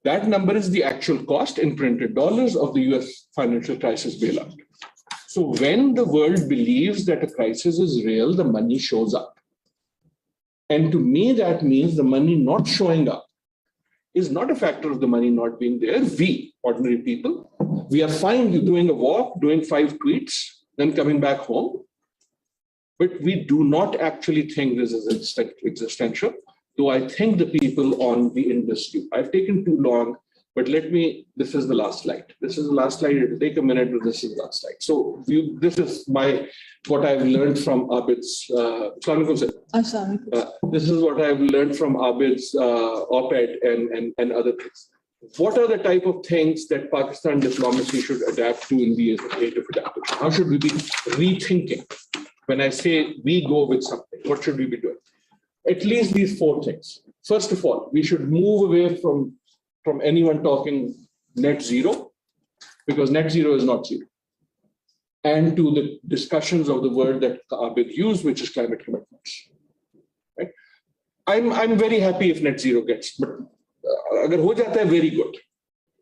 That number is the actual cost in printed dollars of the US financial crisis bailout. So when the world believes that a crisis is real, the money shows up. And to me, that means the money not showing up is not a factor of the money not being there. We, ordinary people, we are fine doing a walk, doing 5 tweets, then coming back home. But we do not actually think this is existential. Though I think the people on the Indus do. I've taken too long, but this is the last slide. This is the last slide. It'll take a minute, but this is the last slide. So this is what I've learned from Abid's, this is what I've learned from Abid's op-ed and other things. What are the type of things that Pakistan diplomacy should adapt to in the age of adaptation? How should we be rethinking? When I say we go with something, what should we be doing? At least these 4 things. First of all, we should move away from anyone talking net zero, because net zero is not zero. And to the discussions of the word that Abid used, which is climate commitments. Right? I'm very happy if net zero gets, but agar ho jata hai, very good.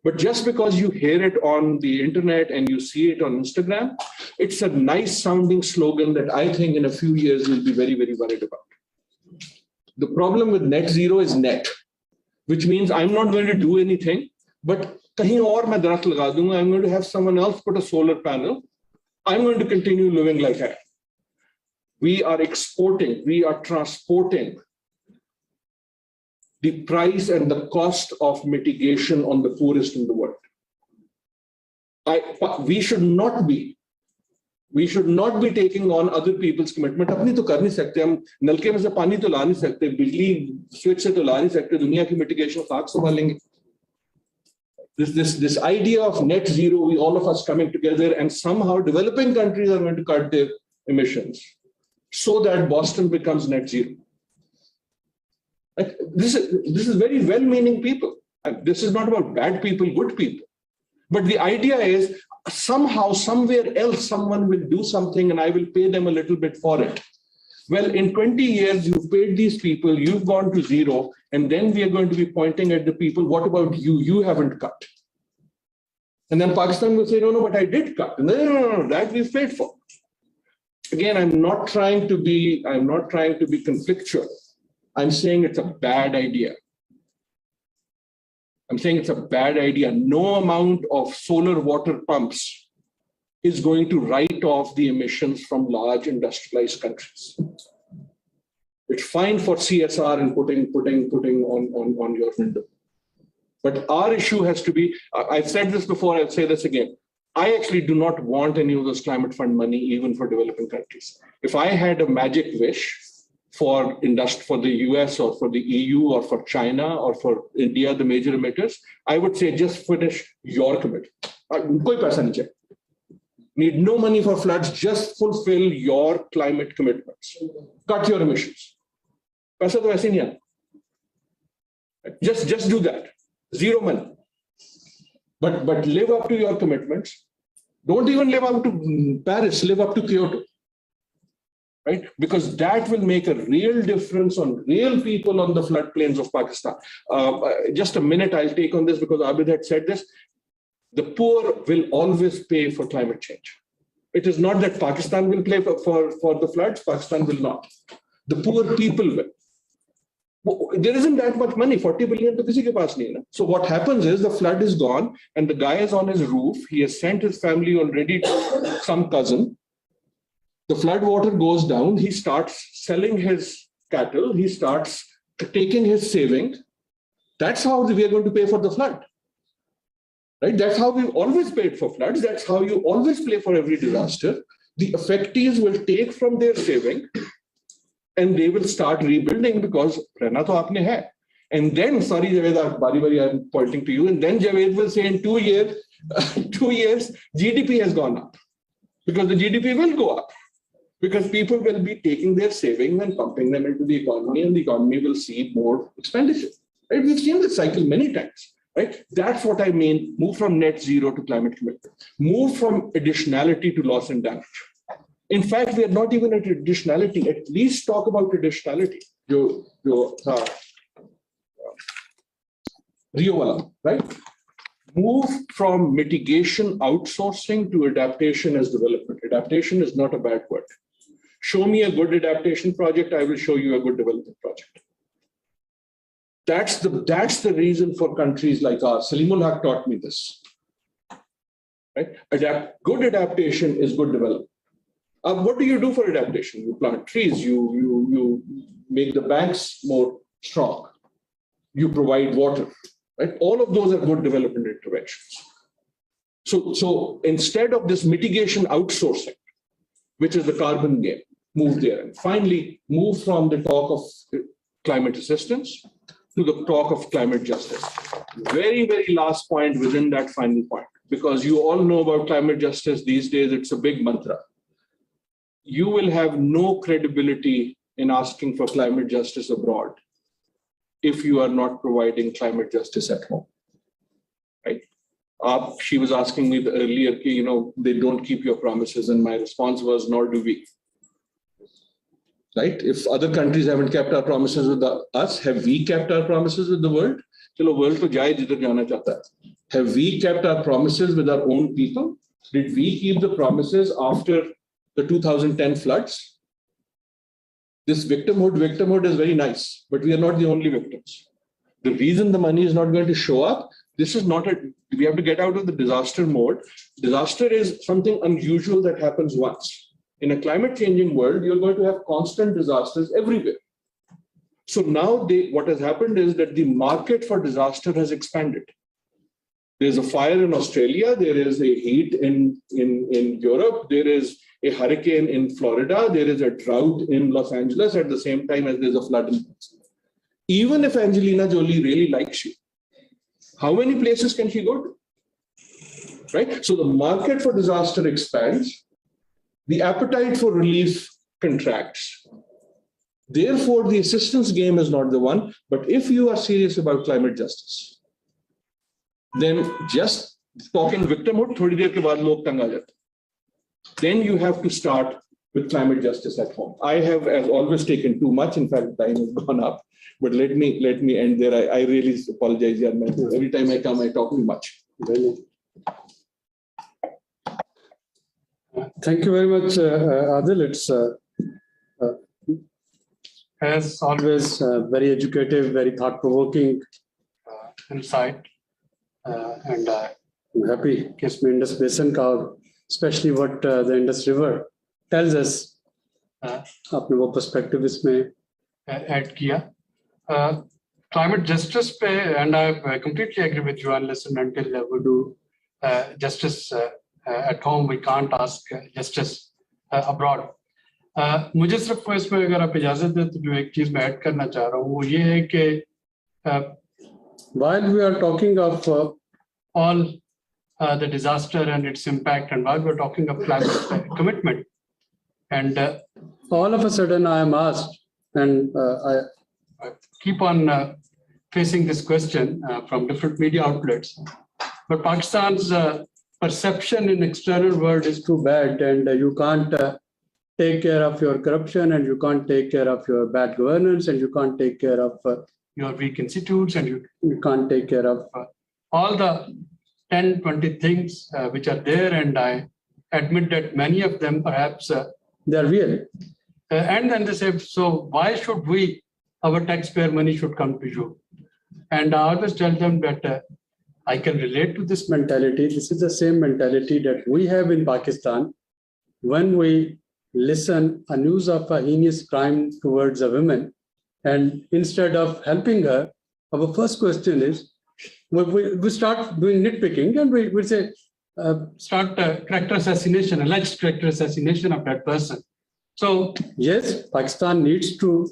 But just because you hear it on the internet and you see it on Instagram, it's a nice sounding slogan that I think in a few years we'll be very, very worried about. The problem with net zero is net, which means I'm not going to do anything, but kahin aur main darakht laga dunga, I'm going to have someone else put a solar panel. I'm going to continue living like that. We are exporting, we are transporting the price and the cost of mitigation on the poorest in the world. We should not be We should not be taking on other people's commitment. अपनी तो कर नहीं सकते हम नलके में से पानी तो ला नहीं सकते बिजली स्विच से तो ला नहीं सकते दुनिया की mitigation खाक संभालेंगे. This idea of net zero, we all of us coming together and somehow developing countries are going to cut their emissions so that Boston becomes net zero. Like, this is very well-meaning people. This is not about bad people, good people. But the idea is somehow, somewhere else, someone will do something and I will pay them a little bit for it. Well, in 20 years, you've paid these people, you've gone to zero, and then we are going to be pointing at the people, what about you? You haven't cut. And then Pakistan will say, no, but I did cut. And then, no, that we've paid for. Again, I'm not trying to be conflictual. I'm saying it's a bad idea. I'm saying it's a bad idea. No amount of solar water pumps is going to write off the emissions from large industrialized countries. It's fine for CSR and putting on your window. But our issue has to be, I've said this before, I'll say this again. I actually do not want any of those climate fund money, even for developing countries. If I had a magic wish for the US or for the EU or for China or for India, the major emitters, I would say just finish your commitment. Need no money for floods, just fulfill your climate commitments. Cut your emissions. Just do that. Zero money. But live up to your commitments. Don't even live up to Paris, live up to Kyoto. Right? Because that will make a real difference on real people on the floodplains of Pakistan. Just a minute I'll take on this because Abid had said this. The poor will always pay for climate change. It is not that Pakistan will pay for the floods, Pakistan will not. The poor people will. There isn't that much money, 40 billion to kisi ke paas nahi hai. So what happens is the flood is gone and the guy is on his roof. He has sent his family already to some cousin. The flood water goes down. He starts selling his cattle. He starts taking his savings. That's how we are going to pay for the flood. Right? That's how we've always paid for floods. That's how you always pay for every disaster. The affectees will take from their saving and they will start rebuilding because rehna to aapne hai. And then, sorry Javed, bari I'm pointing to you, and then Javed will say in 2 years, GDP has gone up. Because the GDP will go up. Because people will be taking their savings and pumping them into the economy and the economy will see more expenditure. Right? We've seen this cycle many times. Right? That's what I mean. Move from net zero to climate commitment. Move from additionality to loss and damage. In fact, we are not even at additionality. At least talk about additionality. Renewable, right? Move from mitigation outsourcing to adaptation as development. Adaptation is not a bad word. Show me a good adaptation project, I will show you a good development project. That's the reason for countries like ours. Salimul Haq taught me this. Right? Good adaptation is good development. What do you do for adaptation? You plant trees, you make the banks more strong, you provide water. Right? All of those are good development interventions. So instead of this mitigation outsourcing, which is the carbon game, move there. And finally, move from the talk of climate assistance to the talk of climate justice. Very, very last point within that final point, because you all know about climate justice these days, it's a big mantra. You will have no credibility in asking for climate justice abroad if you are not providing climate justice at home. Right? She was asking me earlier, they don't keep your promises, and my response was, nor do we. Right? If other countries haven't kept our promises with us, have we kept our promises with the world? Chalo, world to jaye jidhar jana chahta hai. Have we kept our promises with our own people? Did we keep the promises after the 2010 floods? This victimhood is very nice, but we are not the only victims. The reason the money is not going to show up, this is not we have to get out of the disaster mode. Disaster is something unusual that happens once. In a climate changing world, you're going to have constant disasters everywhere. So now what has happened is that the market for disaster has expanded. There's a fire in Australia. There is a heat in Europe. There is a hurricane in Florida. There is a drought in Los Angeles at the same time as there's a flood in Pakistan. Even if Angelina Jolie really likes you, how many places can she go to? Right? So the market for disaster expands. The appetite for relief contracts. Therefore, the assistance game is not the one. But if you are serious about climate justice, then just talking victimhood, thodi der ke baad log tang aa jate. Then you have to start with climate justice at home. I have, as always, taken too much. In fact, time has gone up. But let me end there. I really apologize. Every time I come, I talk too much.
Really. Thank you very much, Adil. It's as always very educative, very thought-provoking insight, and I'm happy कि इसमें Indus Basin का, especially what the Indus River tells us, आपने वो perspective इसमें add किया. Climate justice पे, and I completely agree with you. Unless and until we do justice at home, we can't ask justice abroad. मुझे सिर्फ इसमें अगर आप इजाजत दें तो जो एक चीज मैं ऐड करना चाह रहा हूँ वो ये है कि while we are talking of all the disaster and its impact, and while we are talking of climate commitment, and all of a sudden I am asked, and I keep on facing this question from different media outlets, but Pakistan's perception in external world is too bad, and you can't take care of your corruption, and you can't take care of your bad governance, and you can't take care of your weak institutes, and you can't take care of all the 10, 20 things which are there, and I admit that many of them perhaps they are real. And then they say, so why should we, our taxpayer money should come to you? And I always tell them that I can relate to this mentality. This is the same mentality that we have in Pakistan when we listen a news of a heinous crime towards a woman, and instead of helping her, our first question is, we start doing nitpicking, and we say, start character assassination, alleged character assassination of that person. So yes, Pakistan needs to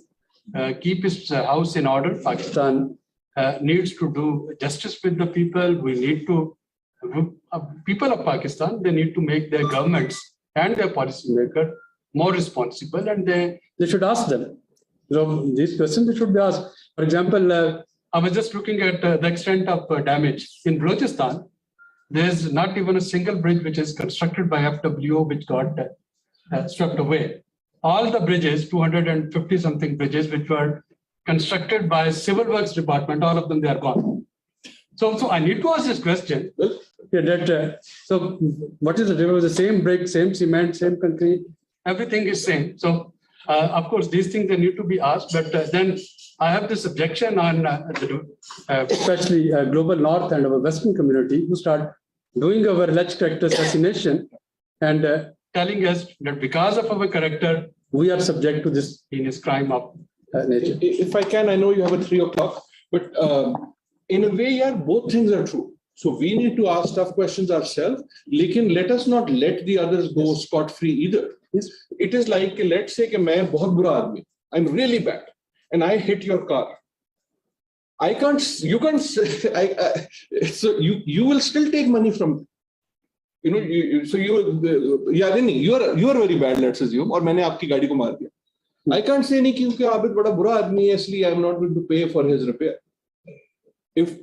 keep its house in order. Pakistan needs to do justice with the people. We need to, people of Pakistan, they need to make their governments and their policymakers more responsible, and they should ask them. So these questions they should be asked. For example, I was just looking at the extent of damage in Balochistan. There's not even a single bridge which is constructed by FWO which got swept away. All the bridges, 250 something bridges, which were constructed by Civil Works Department, all of them, they are gone. So I need to ask this question. So what is the difference? The same brick, same cement, same concrete, everything is same. So of course, these things they need to be asked, but then I have this objection on especially global north and our Western community who start doing our alleged character assassination and telling us that because of our character, we are subject to this heinous crime of nature.
If I can, I know you have a 3 o'clock, but in a way, yeah, both things are true. So we need to ask tough questions ourselves. Let us not let the others go scot-free either. Yes. It is like, let's say, I'm really bad, and I hit your car. You can't say, so you will still take money from, you are very bad, let's assume, or मैंने आपकी गाड़ी को मार दिया. I can't say नहीं क्योंकि आप एक बड़ा बुरा आदमी है इसलिए I am not going to pay for his repair. If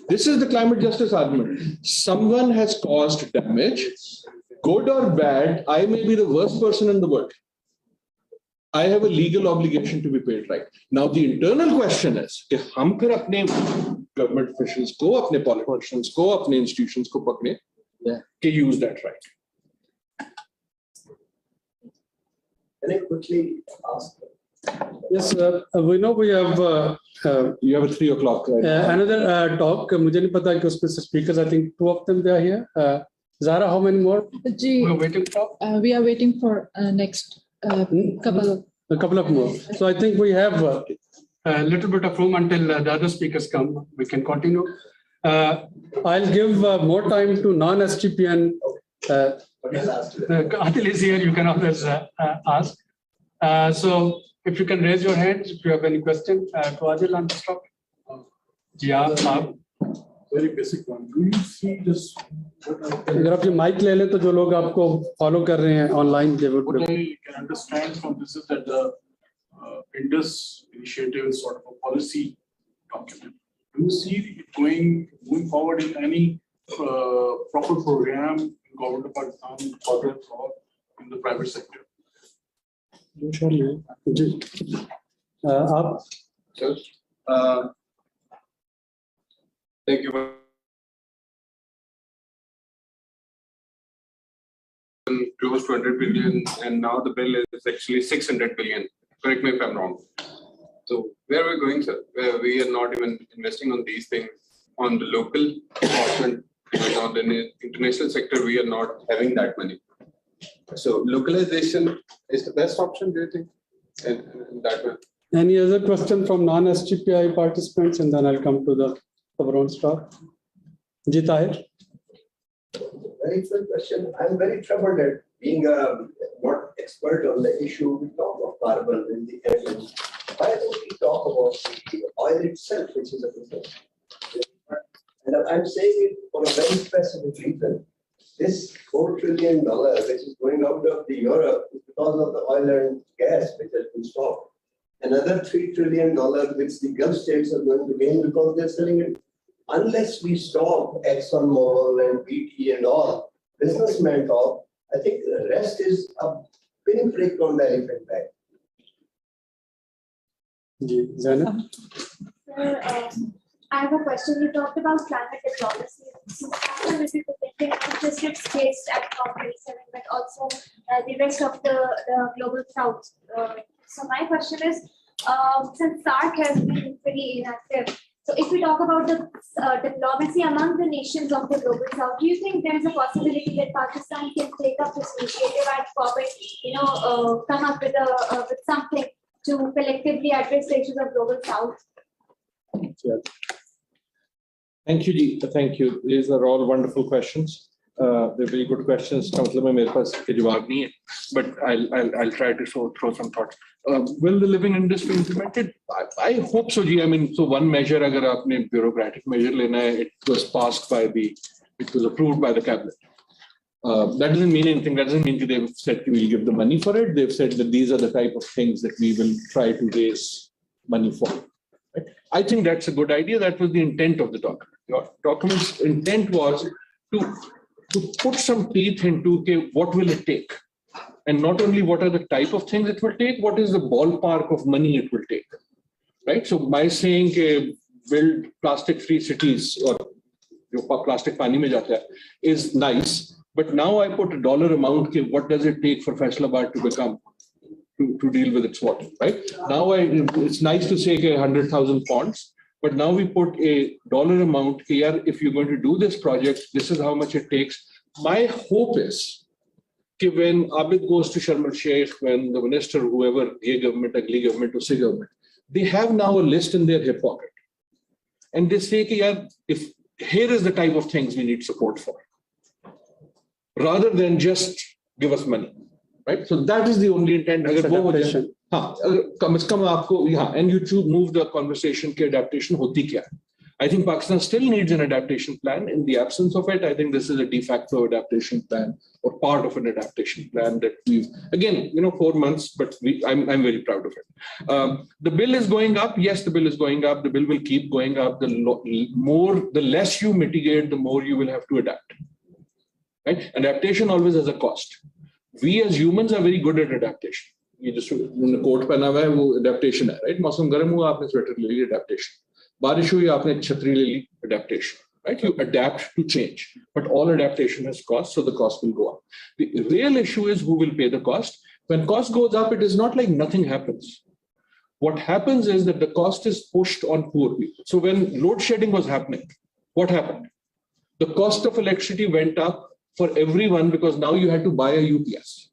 this is the climate justice argument, someone has caused damage, good or bad, I may be the worst person in the world. I have a legal obligation to be paid right. Now the internal question is, कि हम फिर अपने government officials को, अपने politicians को, अपने institutions को पकड़े, कि use that right.
Can I quickly ask?
Yes, we know we have.
You have a 3 o'clock. Right?
Another talk. मुझे नहीं पता कि उसमें speakers. I think 2 of them they are here. Zara, how many more?
We
are waiting for.
We are waiting for next couple.
A couple of more. So I think we have a little bit of room until the other speakers come. We can continue. I'll give more time to non-STPN. Adil is here, you can always ask. So if you can raise your hand if you have any question to Adil on this topic.
Very basic one. Do you see this?
अगर आप ये mic ले लें तो जो लोग आपको follow कर रहे हैं online
What I can understand from this is that the Indus initiative is sort of a policy document. Do you see it moving forward in any proper program in government of Pakistan, corporate or in the private sector?
आप
Thank you. Close to 100 billion, and now the bill is actually 600 billion. Correct me if I'm wrong. So where are we going, sir? Where we are not even investing on these things on the local portion, and on the international sector, we are not having that money. So localization is the best option, do you think? In that way.
Any other question from non-STPI participants, and then I'll come to our own staff. Ji Tahir.
Very good question. I'm very troubled at being not expert on the issue. We talk of carbon in the air. Why don't we talk about the oil itself, which is a business? And I'm saying it for a very specific reason. This $4 trillion, which is going out of the Europe, is because of the oil and gas, which has been stopped. Another $3 trillion, which the Gulf states are going to gain because they're selling it. Unless we stop ExxonMobil and BP and all, businessmen talk, I think the rest is a pinprick on the elephant bag.
Zainab?
Sir, I have a question. You talked about climate diplomacy. So Pakistan will be presenting not just its case at COP27, but also the rest of the global south. So my question is, since SARC has been pretty inactive, so if we talk about the diplomacy among the nations of the global south, do you think there is a possibility that Pakistan can take up this initiative at COP and come up with something to collectively address the issues of global south?
Thank you, Ji. Thank you. These are all wonderful questions. They're very good questions. But I'll try to throw some thoughts. Will the living Indus be implemented? I hope so, Ji. I mean, so one measure, agar aapne bureaucratic measure lena hai, it was approved by the cabinet. That doesn't mean anything. That doesn't mean that they've said we'll give the money for it. They've said that these are the type of things that we will try to raise money for. Right? I think that's a good idea. That was the intent of the document. Your document's intent was to put some teeth into, okay, what will it take? And not only what are the type of things it will take, what is the ballpark of money it will take, right? So by saying build plastic-free cities or plastic pani mein jata hai, is nice, but now I put a dollar amount, what does it take for Islamabad to become, to deal with its water, right? Now it's nice to say 100,000 ponds, but now we put a dollar amount here. If you're going to do this project, this is how much it takes. My hope is that when Abid goes to Sharm El-Sheikh, when the minister, whoever, ye government, agli government, usse government, they have now a list in their hip pocket. And they say, if here is the type of things we need support for, rather than just give us money, right? So that is the only intent. And you to move the conversation ke adaptation hoti kya. I think Pakistan still needs an adaptation plan. In the absence of it, I think this is a de facto adaptation plan or part of an adaptation plan that we've, again, 4 months, but I'm very proud of it. The bill is going up. Yes, the bill is going up. The bill will keep going up. The less you mitigate, the more you will have to adapt. Right? Adaptation always has a cost. We as humans are very good at adaptation. You just coat pehna hua hai, wo adaptation hai, right? Mausam garam hua, aapne sweater le li, adaptation. Barish hui, aapne chhatri le li, adaptation. Right? You adapt to change, but all adaptation has cost, so the cost will go up. The real issue is who will pay the cost. When cost goes up, it is not like nothing happens. What happens is that the cost is pushed on poor people. So when load shedding was happening, what happened? The cost of electricity went up for everyone because now you had to buy a UPS.